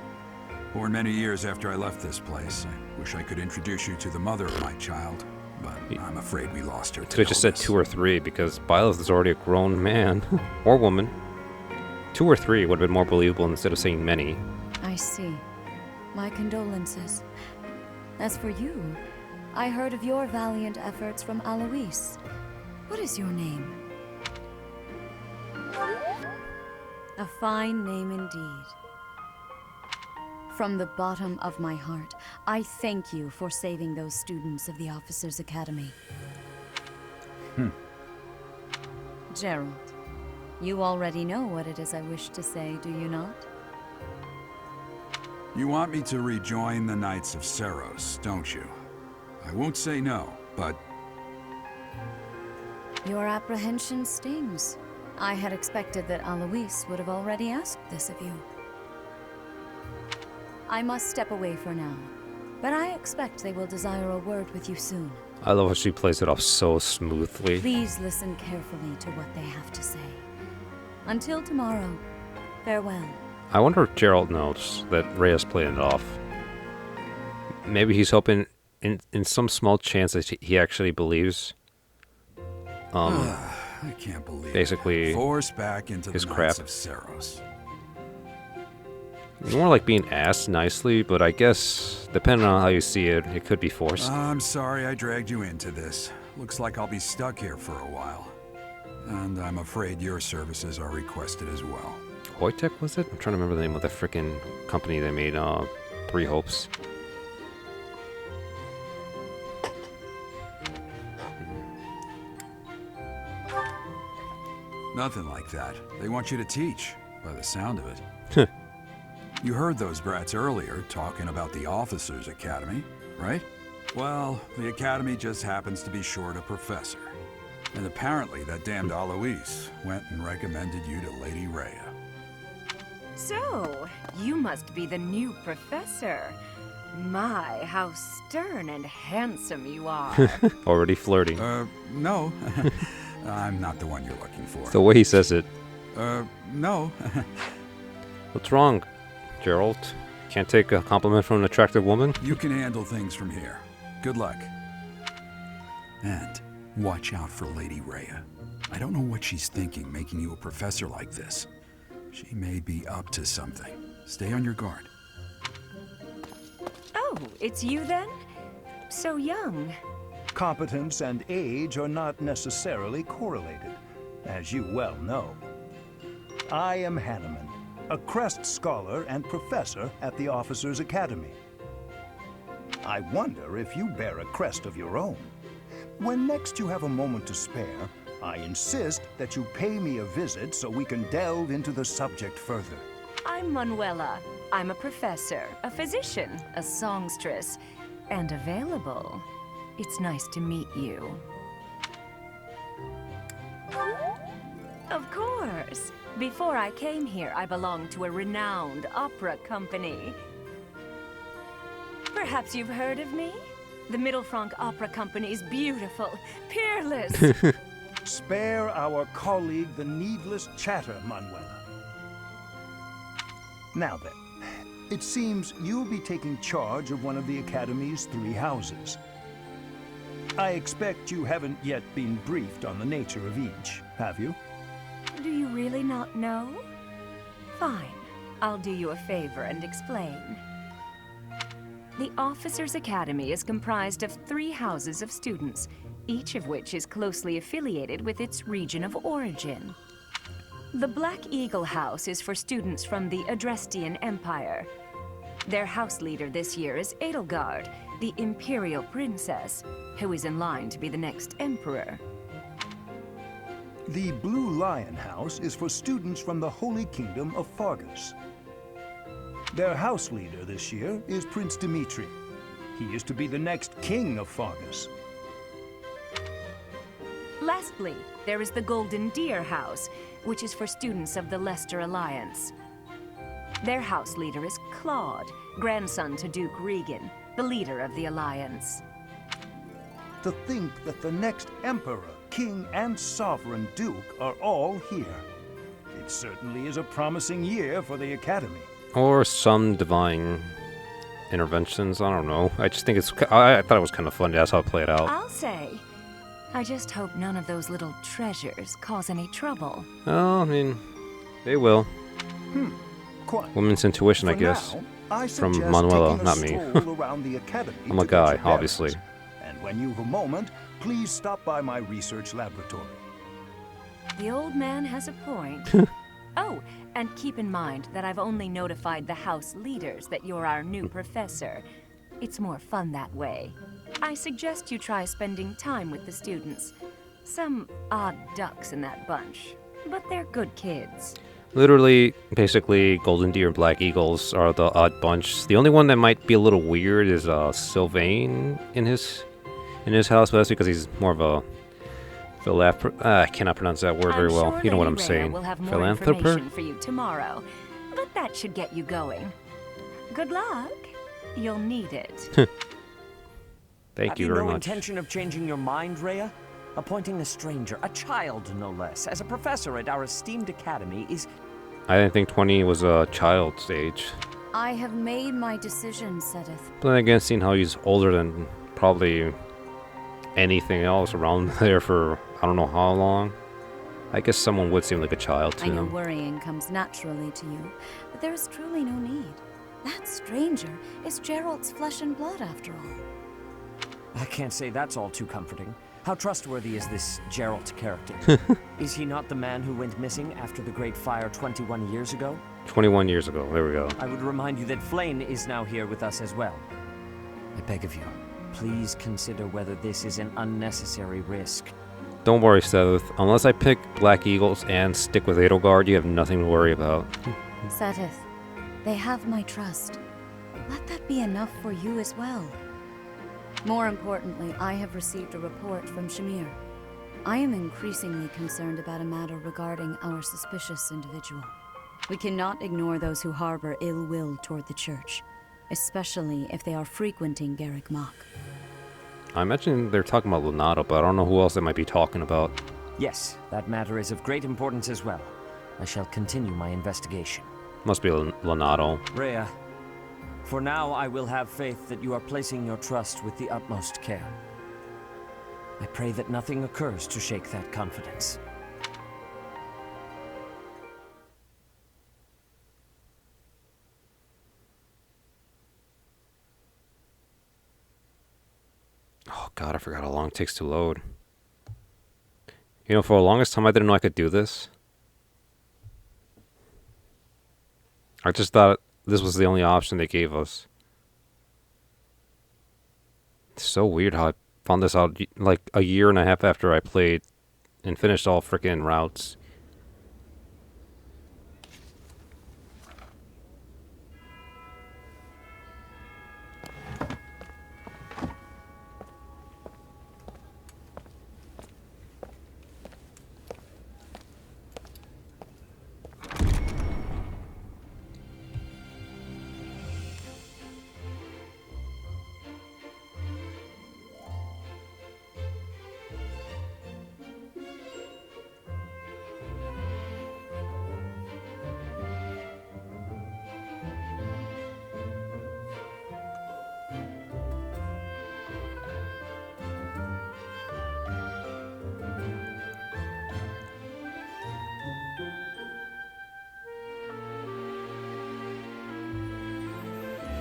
Born many years after I left this place. I wish I could introduce you to the mother of my child, but I'm afraid we lost her to Could have just said illness. 2 or 3, because Byleth is already a grown man. Or woman. 2 or 3 would have been more believable instead of saying many. I see. My condolences. As for you, I heard of your valiant efforts from Alois. What is your name? A fine name indeed. From the bottom of my heart, I thank you for saving those students of the Officers' Academy. Gerald, you already know what it is I wish to say, do you not? You want me to rejoin the Knights of Seros, don't you? I won't say no, but Your apprehension stings. I had expected that Alois would have already asked this of you. I must step away for now, but I expect they will desire a word with you soon. I love how she plays it off so smoothly. Please listen carefully to what they have to say. Until tomorrow, farewell. I wonder if Gerald knows that Rhea's playing it off. Maybe he's hoping in some small chance that he actually believes. I can't believe Basically, it. Forced back into his the crap. Knights of Seros. More like being asked nicely, but I guess, depending on how you see it, it could be forced. I'm sorry I dragged you into this. Looks like I'll be stuck here for a while. And I'm afraid your services are requested as well. Wojtek, was it? I'm trying to remember the name of the frickin' company that made 3 Hopes. Nothing like that. They want you to teach, by the sound of it. You heard those brats earlier talking about the Officers' Academy, right? Well, the Academy just happens to be short a professor. And apparently that damned Alois went and recommended you to Lady Rhea. So, you must be the new professor. My, how stern and handsome you are. Already flirting. No. I'm not the one you're looking for. The way he says it. No. What's wrong, Gerald? Can't take a compliment from an attractive woman? You can handle things from here. Good luck. And watch out for Lady Rhea. I don't know what she's thinking making you a professor like this. She may be up to something. Stay on your guard. Oh, it's you then? So young. Competence and age are not necessarily correlated, as you well know. I am Hanneman, a Crest Scholar and Professor at the Officers' Academy. I wonder if you bear a crest of your own. When next you have a moment to spare, I insist that you pay me a visit so we can delve into the subject further. I'm Manuela. I'm a professor, a physician, a songstress, and available. It's nice to meet you. Of course. Before I came here, I belonged to a renowned opera company. Perhaps you've heard of me? The Middlefranc Opera Company is beautiful, peerless. Spare our colleague the needless chatter, Manuela. Now then, it seems you'll be taking charge of one of the Academy's 3 houses. I expect you haven't yet been briefed on the nature of each, have you? Do you really not know? Fine. I'll do you a favor and explain. The Officers' Academy is comprised of 3 houses of students, each of which is closely affiliated with its region of origin. The Black Eagle House is for students from the Adrestian Empire. Their house leader this year is Edelgard, the Imperial Princess, who is in line to be the next Emperor. The Blue Lion House is for students from the Holy Kingdom of Fargus. Their house leader this year is Prince Dimitri. He is to be the next king of Fargus. Lastly, there is the Golden Deer House, which is for students of the Leicester Alliance. Their house leader is Claude, grandson to Duke Regan, the leader of the Alliance. To think that the next Emperor, King, and Sovereign Duke are all here. It certainly is a promising year for the Academy. Or some divine interventions, I don't know. I just think it's... I thought it was kind of fun. That's how it played out. I'll say. I just hope none of those little treasures cause any trouble. Oh, I mean, they will. Quite. Women's intuition, I For guess. now, I From suggest Manuela, taking a not me. stroll around the Academy I'm a to get guy, your obviously. bearings. And when you have a moment, please stop by my research laboratory. The old man has a point. Oh, and keep in mind that I've only notified the house leaders that you're our new professor. It's more fun that way. I suggest you try spending time with the students. Some odd ducks in that bunch, but they're good kids. Literally, basically, Golden Deer and Black Eagles are the odd bunch. The only one that might be a little weird is Sylvain in his house, but that's because he's more of a I cannot pronounce that word very well. Sure You know what I'm Lady Rhea saying. will have more Philanthropist? information for you tomorrow, but that should get you going. Good luck. You'll need it. Thank you very Have you no much. intention of changing your mind, Rhea? Appointing a stranger, a child no less, as a professor at our esteemed academy is... I didn't think 20 was a child's age. I have made my decision, Sedith. But then again, seeing how he's older than probably anything else around there for I don't know how long, I guess someone would seem like a child to I know him. worrying comes naturally to you, but there is truly no need. That stranger is Gerald's flesh and blood, after all. I can't say that's all too comforting. How trustworthy is this Geralt character? Is he not the man who went missing after the Great Fire 21 years ago? 21 years ago, there we go. I would remind you that Flayn is now here with us as well. I beg of you, please consider whether this is an unnecessary risk. Don't worry, Seth. Unless I pick Black Eagles and stick with Edelgard, you have nothing to worry about. Sedith, they have my trust. Let that be enough for you as well. More importantly, I have received a report from Shamir. I am increasingly concerned about a matter regarding our suspicious individual. We cannot ignore those who harbor ill will toward the church, especially if they are frequenting Garrick Mach. I imagine they're talking about Leonardo, but I don't know who else they might be talking about. Yes, that matter is of great importance as well. I shall continue my investigation. Must be Leonardo. Rhea, for now I will have faith that you are placing your trust with the utmost care. I pray that nothing occurs to shake that confidence. Oh god, I forgot how long it takes to load. You know, for the longest time I didn't know I could do this. I just thought this was the only option they gave us. It's so weird how I found this out like a year and a half after I played and finished all freaking routes.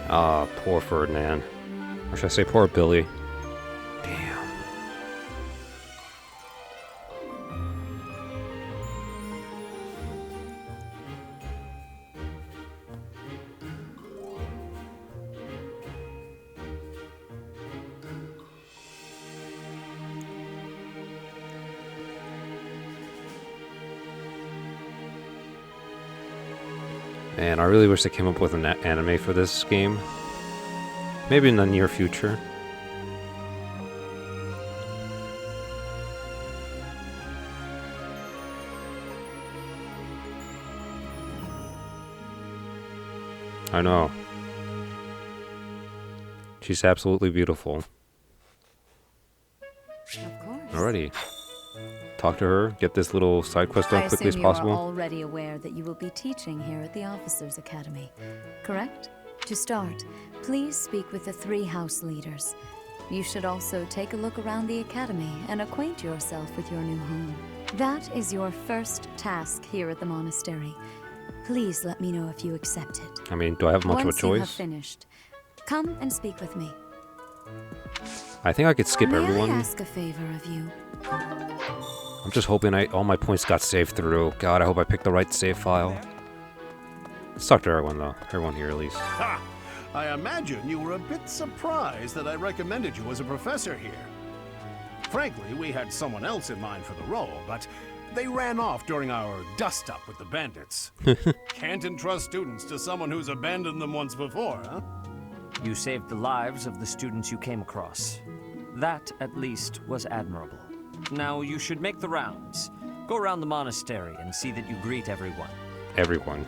Ah, poor Ferdinand. Or should I say poor Billy? Damn. And I really wish they came up with an anime for this game. Maybe in the near future. I know. She's absolutely beautiful. Of course. Alrighty. Talk to her, get this little side quest done quickly as possible. I assume you are already aware that you will be teaching here at the Officers' Academy, correct? To start, please speak with the 3 house leaders. You should also take a look around the academy and acquaint yourself with your new home. That is your first task here at the monastery. Please let me know if you accept it. I mean, do I have much of a Once you have choice? finished, come and speak with me. I think I could skip everyone. May I ask a favor of you? I'm just hoping all my points got saved through. God, I hope I picked the right save file. Let's talk to everyone, though. Everyone here, at least. Ha! I imagine you were a bit surprised that I recommended you as a professor here. Frankly, we had someone else in mind for the role, but they ran off during our dust-up with the bandits. Can't entrust students to someone who's abandoned them once before, huh? You saved the lives of the students you came across. That, at least, was admirable. Now, you should make the rounds. Go around the monastery and see that you greet everyone. Everyone.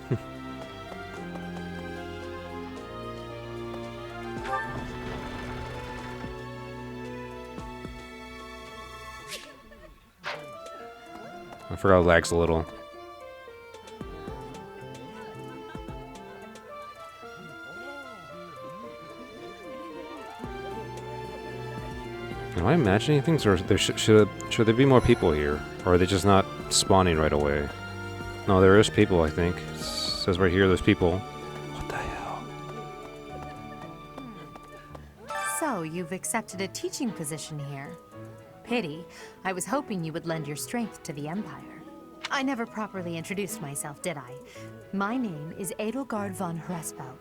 I forgot it lags a little. Am I imagining things, or should there be more people here? Or are they just not spawning right away? No, there is people, I think. It says right here there's people. What the hell? So, you've accepted a teaching position here. Pity. I was hoping you would lend your strength to the Empire. I never properly introduced myself, did I? My name is Edelgard von Hresbalg.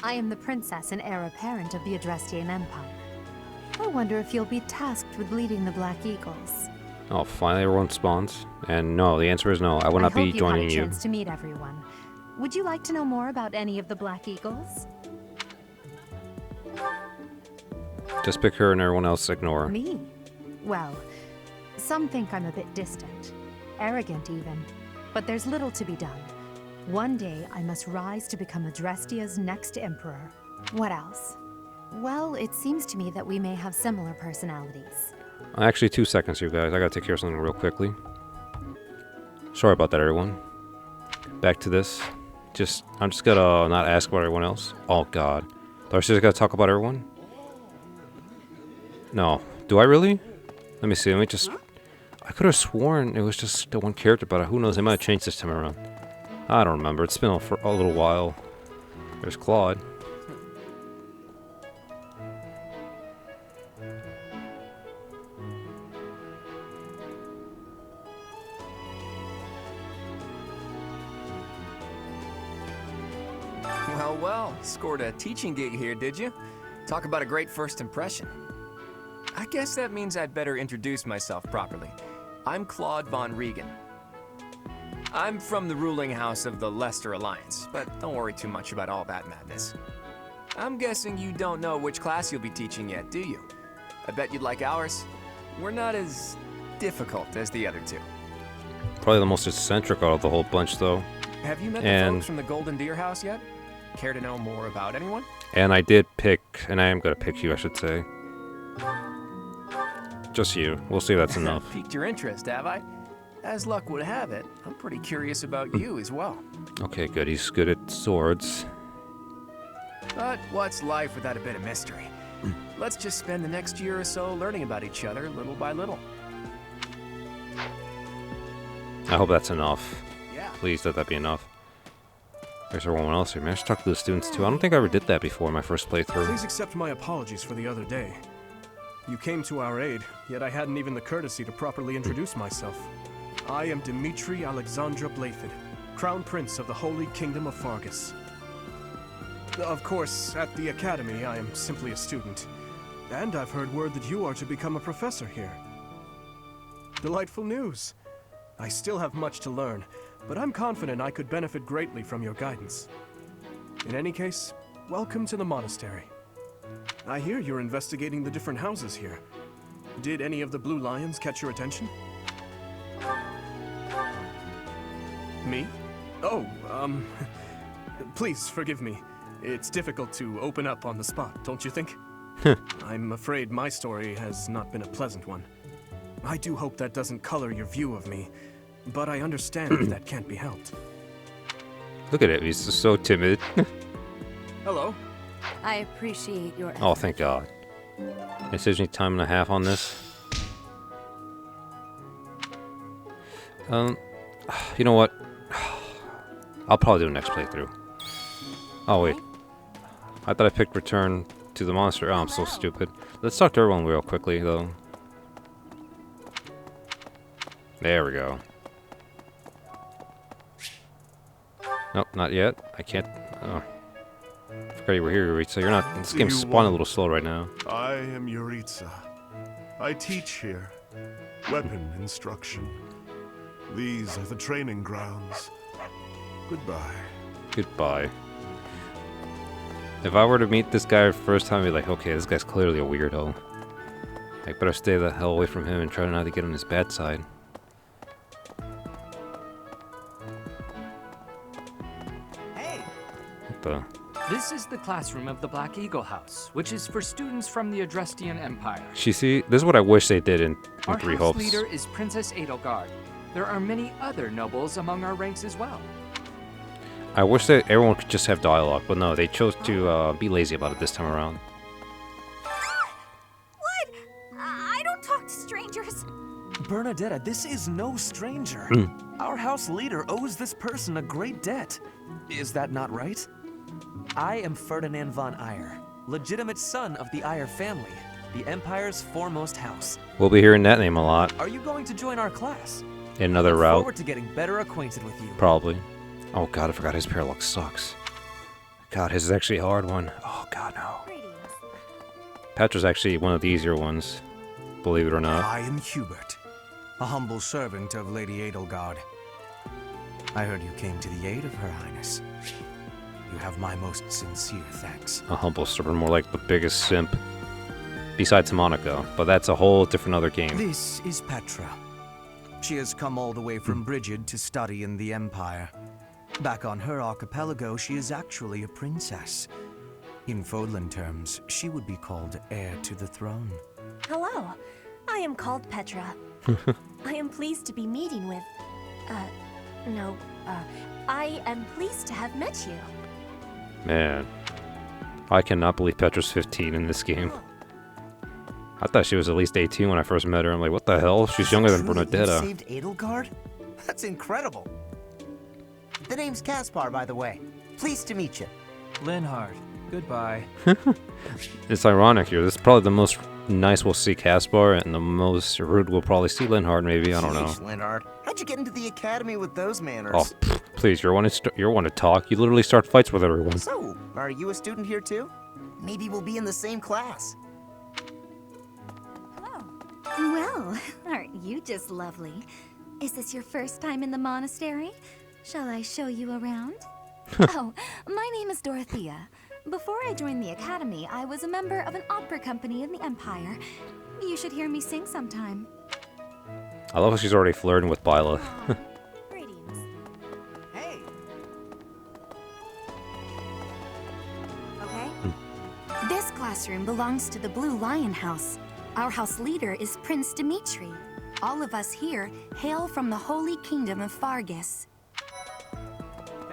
I am the princess and heir apparent of the Adrestian Empire. I wonder if you'll be tasked with leading the Black Eagles. Oh, finally everyone spawns. And no, the answer is no. I will not be joining I hope you you. had a chance to meet everyone. Would you like to know more about any of the Black Eagles? Just pick her and everyone else ignore. Me? Well, some think I'm a bit distant. Arrogant, even. But there's little to be done. One day, I must rise to become Adrestia's next emperor. What else? Well, it seems to me that we may have similar personalities. Actually, 2 seconds, you guys. I gotta take care of something real quickly. Sorry about that, everyone. Back to this. I'm just gonna not ask about everyone else. Oh, God. Do I just gotta talk about everyone? No. Do I really? Let me see. Let me just... I could have sworn it was just the one character, but who knows? They might have changed this time around. I don't remember. It's been for a little while. There's Claude. Well, scored a teaching gig here, did you? Talk about a great first impression. I guess that means I'd better introduce myself properly. I'm Claude von Regan. I'm from the ruling house of the Leicester Alliance, but don't worry too much about all that madness. I'm guessing you don't know which class you'll be teaching yet, do you? I bet you'd like ours. We're not as difficult as the other two. Probably the most eccentric out of the whole bunch, though. Have you met the folks from the Golden Deer House yet? Care to know more about anyone? And I did pick, and I am gonna pick you, I should say. Just you. We'll see if that's enough. Piqued your interest, have I? As luck would have it, I'm pretty curious about you as well. Okay, good. He's good at swords. But what's life without a bit of mystery? Let's just spend the next year or so learning about each other little by little. I hope that's enough. Yeah. Please let that be enough. There's everyone else here. Man, I should talk to the students too. I don't think I ever did that before in my first playthrough. Please accept my apologies for the other day. You came to our aid, yet I hadn't even the courtesy to properly introduce myself. I am Dimitri Alexandra Blaithid, Crown Prince of the Holy Kingdom of Fargus. Of course, at the Academy, I am simply a student. And I've heard word that you are to become a professor here. Delightful news. I still have much to learn, but I'm confident I could benefit greatly from your guidance. In any case, welcome to the monastery. I hear you're investigating the different houses here. Did any of the blue lions catch your attention? Me? Oh, please forgive me. It's difficult to open up on the spot, don't you think? I'm afraid my story has not been a pleasant one. I do hope that doesn't color your view of me, but I understand if that can't be helped. Look at him, he's just so timid. Hello. I appreciate your Oh, thank God. It saves me time and a half on this. You know what? I'll probably do the next playthrough. Oh, wait. I thought I picked Return to the Monster. Oh, I'm so stupid. Let's talk to everyone real quickly, though. There we go. Nope, not yet. I can't... Oh. I forgot you were here, Yuritsa. You're not... This game's spawning a little slow right now. I am Yuritsa. I teach here. Weapon instruction. These are the training grounds. Goodbye. Goodbye. If I were to meet this guy for the first time, I'd be like, okay, this guy's clearly a weirdo. I better stay the hell away from him and try not to get on his bad side. Hey! What the... This is the classroom of the Black Eagle House, which is for students from the Adrestian Empire. See, this is what I wish they did in Our Three house Hopes. leader is Princess Edelgard. There are many other nobles among our ranks as well. I wish that everyone could just have dialogue, but no, they chose to be lazy about it this time around. What? I don't talk to strangers. Bernadetta, this is no stranger. Our house leader owes this person a great debt. Is that not right? I am Ferdinand von Eyre, legitimate son of the Eyre family, the Empire's foremost house. We'll be hearing that name a lot. Are you going to join our class? In another I look route. forward to getting better acquainted with you. Probably. Oh god, I forgot his parallel sucks. God, his is actually a hard one. Oh god, no. Petra's actually one of the easier ones, believe it or not. I am Hubert, a humble servant of Lady Edelgard. I heard you came to the aid of Her Highness. You have my most sincere thanks. A humble servant, more like the biggest simp. Besides Monaco, but that's a whole different other game. This is Petra. She has come all the way from Brigid to study in the Empire. Back on her archipelago, she is actually a princess. In Fodlan terms, she would be called heir to the throne. Hello, I am called Petra. I am pleased to be meeting with... I am pleased to have met you. Man, I cannot believe Petra's 15 in this game. I thought she was at least 18 when I first met her. I'm like, what the hell? She's younger than Bernadetta. You saved Edelgard? That's incredible. The name's Caspar, by the way. Pleased to meet you. Linhard, goodbye. It's ironic here. This is probably the most nice we'll see Caspar, and the most rude we'll probably see Linhard, maybe. I don't know. Jeez, Linhard. How'd you get into the academy with those manners? Oh, please, you're one to talk. You literally start fights with everyone. So, are you a student here too? Maybe we'll be in the same class. Well, aren't you just lovely? Is this your first time in the monastery? Shall I show you around? Oh, my name is Dorothea. Before I joined the academy, I was a member of an opera company in the Empire. You should hear me sing sometime. I love how she's already flirting with Byla. Hey. Okay. This classroom belongs to the Blue Lion House. Our house leader is Prince Dimitri. All of us here hail from the Holy Kingdom of Fargus.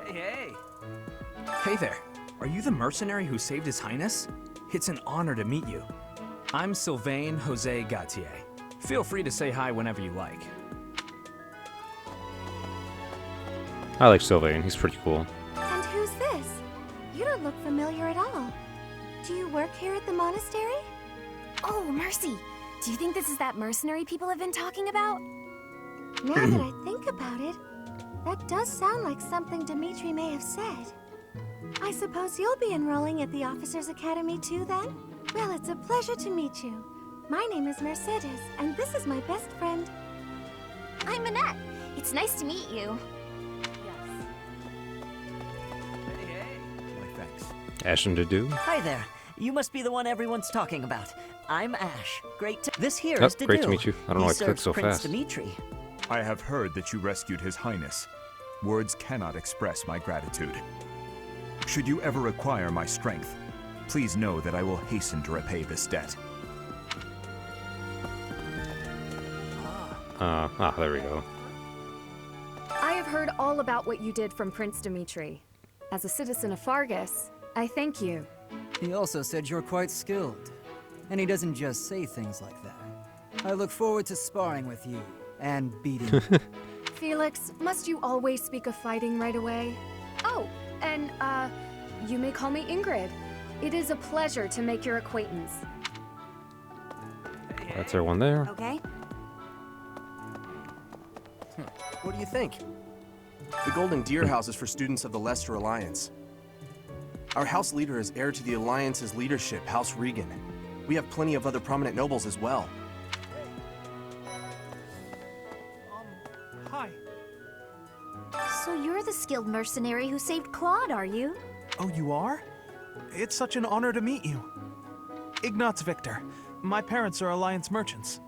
Hey! Hey there. Are you the mercenary who saved His Highness? It's an honor to meet you. I'm Sylvain Jose Gautier. Feel free to say hi whenever you like. I like Sylvain. He's pretty cool. And who's this? You don't look familiar at all. Do you work here at the monastery? Oh, mercy! Do you think this is that mercenary people have been talking about? Now that I think about it, that does sound like something Dimitri may have said. I suppose you'll be enrolling at the Officers' Academy too, then? Well, it's a pleasure to meet you. My name is Mercedes, and this is my best friend. I'm Annette. It's nice to meet you. Hey! Why, Ashton to do. Hi there. You must be the one everyone's talking about. I'm Ash. This here Oh, is Dedue. great to meet you. I don't know why I clicked serves so Prince fast. Dimitri. I have heard that you rescued His Highness. Words cannot express my gratitude. Should you ever require my strength, please know that I will hasten to repay this debt. There we go. I have heard all about what you did from Prince Dimitri. As a citizen of Fargus, I thank you. He also said you're quite skilled. And he doesn't just say things like that. I look forward to sparring with you and beating you. Felix, must you always speak of fighting right away? Oh, and, you may call me Ingrid. It is a pleasure to make your acquaintance. That's everyone there. Okay. What do you think? The Golden Deer House is for students of the Leicester Alliance. Our house leader is heir to the Alliance's leadership, House Regan. We have plenty of other prominent nobles as well. Hi. So you're the skilled mercenary who saved Claude, are you? Oh, you are? It's such an honor to meet you. Ignatz Victor. My parents are Alliance merchants.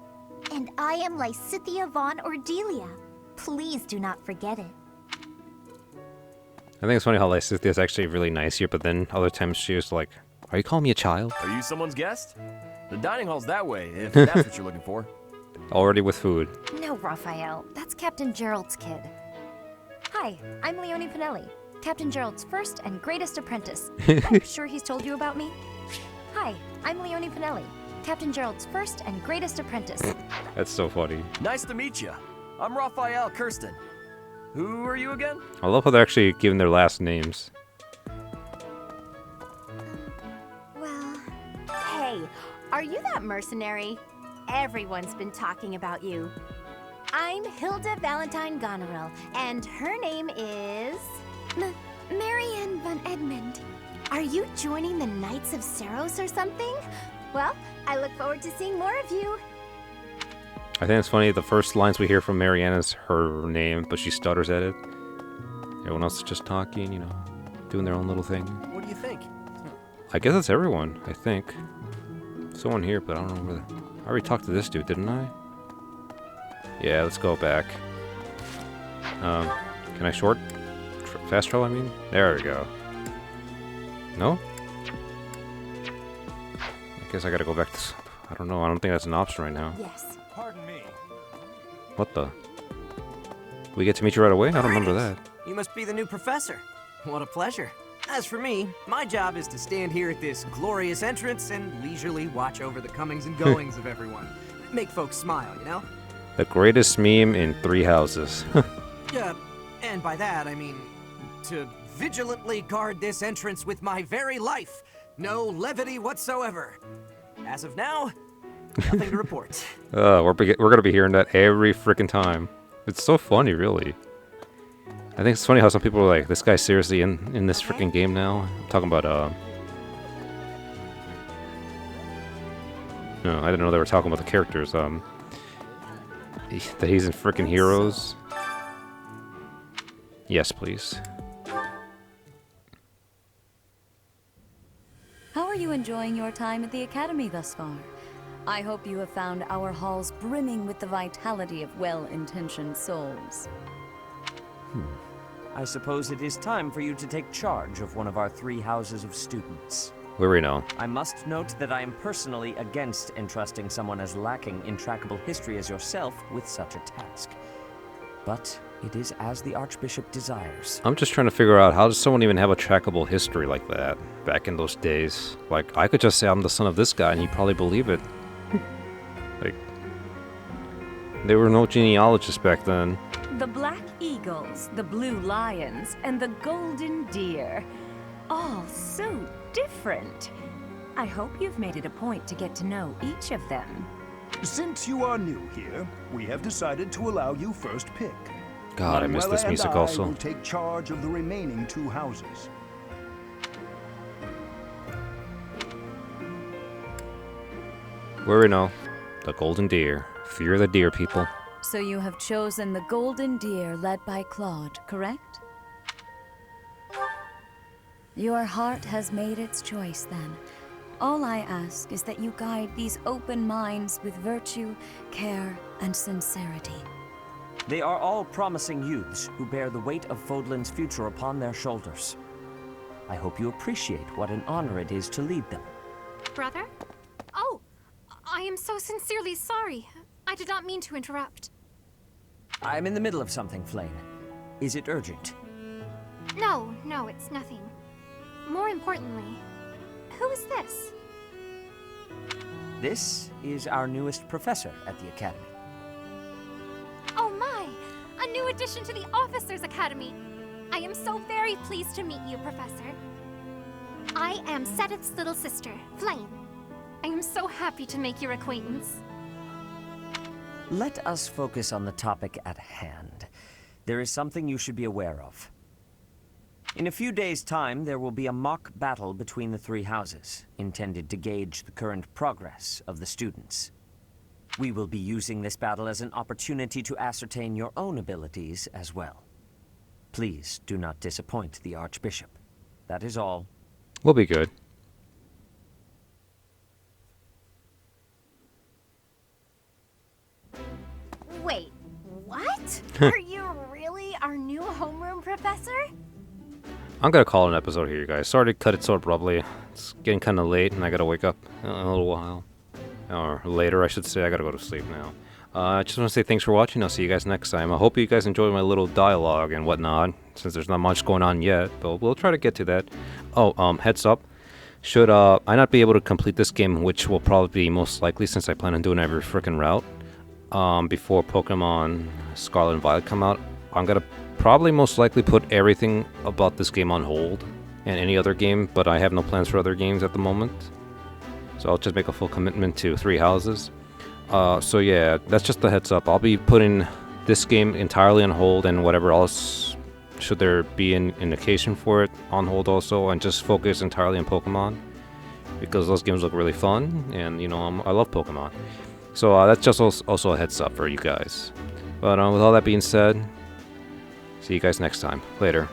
And I am Lysithia von Ordelia. Please do not forget it. I think it's funny how Lysithia is actually really nice here, but then other times she was like, "Are you calling me a child?" Are you someone's guest? The dining hall's that way, if that's what you're looking for. Already with food. No, Raphael. That's Captain Gerald's kid. Hi, I'm Leonie Pinelli, Captain Gerald's first and greatest apprentice. I'm sure he's told you about me. Hi, I'm Leonie Pinelli, Captain Gerald's first and greatest apprentice. That's so funny. Nice to meet you. I'm Raphael Kirsten. Who are you again? I love how they're actually giving their last names. Well, hey, are you that mercenary? Everyone's been talking about you. I'm Hilda Valentine Goneril, and her name is... Marianne von Edmund. Are you joining the Knights of Saros or something? Well, I look forward to seeing more of you. I think it's funny, the first lines we hear from Marianne is her name, but she stutters at it. Everyone else is just talking, you know, doing their own little thing. What do you think? I guess that's everyone, I think. Someone here, but I don't know where I already talked to this dude, didn't I? Yeah, let's go back. Can I fast travel, I mean? There we go. No? I guess I gotta go back to... I don't know, I don't think that's an option right now. Yes. Pardon me. What the? We get to meet you right away? I don't remember that. You must be the new professor. What a pleasure. As for me, my job is to stand here at this glorious entrance and leisurely watch over the comings and goings of everyone. Make folks smile, you know? The greatest meme in 3 houses. Yeah, and by that I mean to vigilantly guard this entrance with my very life. No levity whatsoever. As of now, nothing to report. We're gonna be hearing that every freaking time. It's so funny, really. I think it's funny how some people are like, "This guy's seriously in this freaking game now." I'm talking about no, I didn't know they were talking about the characters. That he's in freaking Heroes. Yes, please. How are you enjoying your time at the Academy thus far? I hope you have found our halls brimming with the vitality of well-intentioned souls. I suppose it is time for you to take charge of one of our 3 houses of students. Where we know. I must note that I am personally against entrusting someone as lacking in trackable history as yourself with such a task. But it is as the Archbishop desires. I'm just trying to figure out, how does someone even have a trackable history like that back in those days? Like, I could just say I'm the son of this guy and he'd probably believe it. Like, there were no genealogists back then. The Black Eagles, the Blue Lions, and the Golden Deer. All so different. I hope you've made it a point to get to know each of them. Since you are new here, we have decided to allow you first pick. God, I miss this music also. I will take charge of the remaining 2 houses. Where we know. The Golden Deer. Fear the deer, people. So you have chosen the Golden Deer led by Claude, correct? Your heart has made its choice, then. All I ask is that you guide these open minds with virtue, care, and sincerity. They are all promising youths who bear the weight of Fodlan's future upon their shoulders. I hope you appreciate what an honor it is to lead them. Brother? Oh, I am so sincerely sorry. I did not mean to interrupt. I'm in the middle of something, Flame. Is it urgent? No, it's nothing. More importantly, who is this? This is our newest professor at the Academy. Oh my! A new addition to the Officers' Academy! I am so very pleased to meet you, Professor. I am Sedith's little sister, Flame. I am so happy to make your acquaintance. Let us focus on the topic at hand. There is something you should be aware of. In a few days' time, there will be a mock battle between the three houses, intended to gauge the current progress of the students. We will be using this battle as an opportunity to ascertain your own abilities as well. Please do not disappoint the Archbishop. That is all. We'll be good. Wait, what? Are you really our new homeroom professor? I'm gonna call it an episode here, you guys. Sorry to cut it so abruptly. It's getting kind of late, and I gotta wake up in a little while. Or later, I should say. I gotta go to sleep now. I just want to say thanks for watching. I'll see you guys next time. I hope you guys enjoyed my little dialogue and whatnot, since there's not much going on yet, but we'll try to get to that. Oh, heads up. Should I not be able to complete this game, which will probably be most likely since I plan on doing every freaking route, before Pokemon Scarlet and Violet come out, I'm gonna probably most likely put everything about this game on hold and any other game, but I have no plans for other games at the moment. So I'll just make a full commitment to 3 houses. So yeah, that's just the heads up. I'll be putting this game entirely on hold and whatever else, should there be an indication for it, on hold also, and just focus entirely on Pokemon, because those games look really fun, and you know, I love Pokemon. So that's just also a heads up for you guys. But with all that being said, see you guys next time. Later.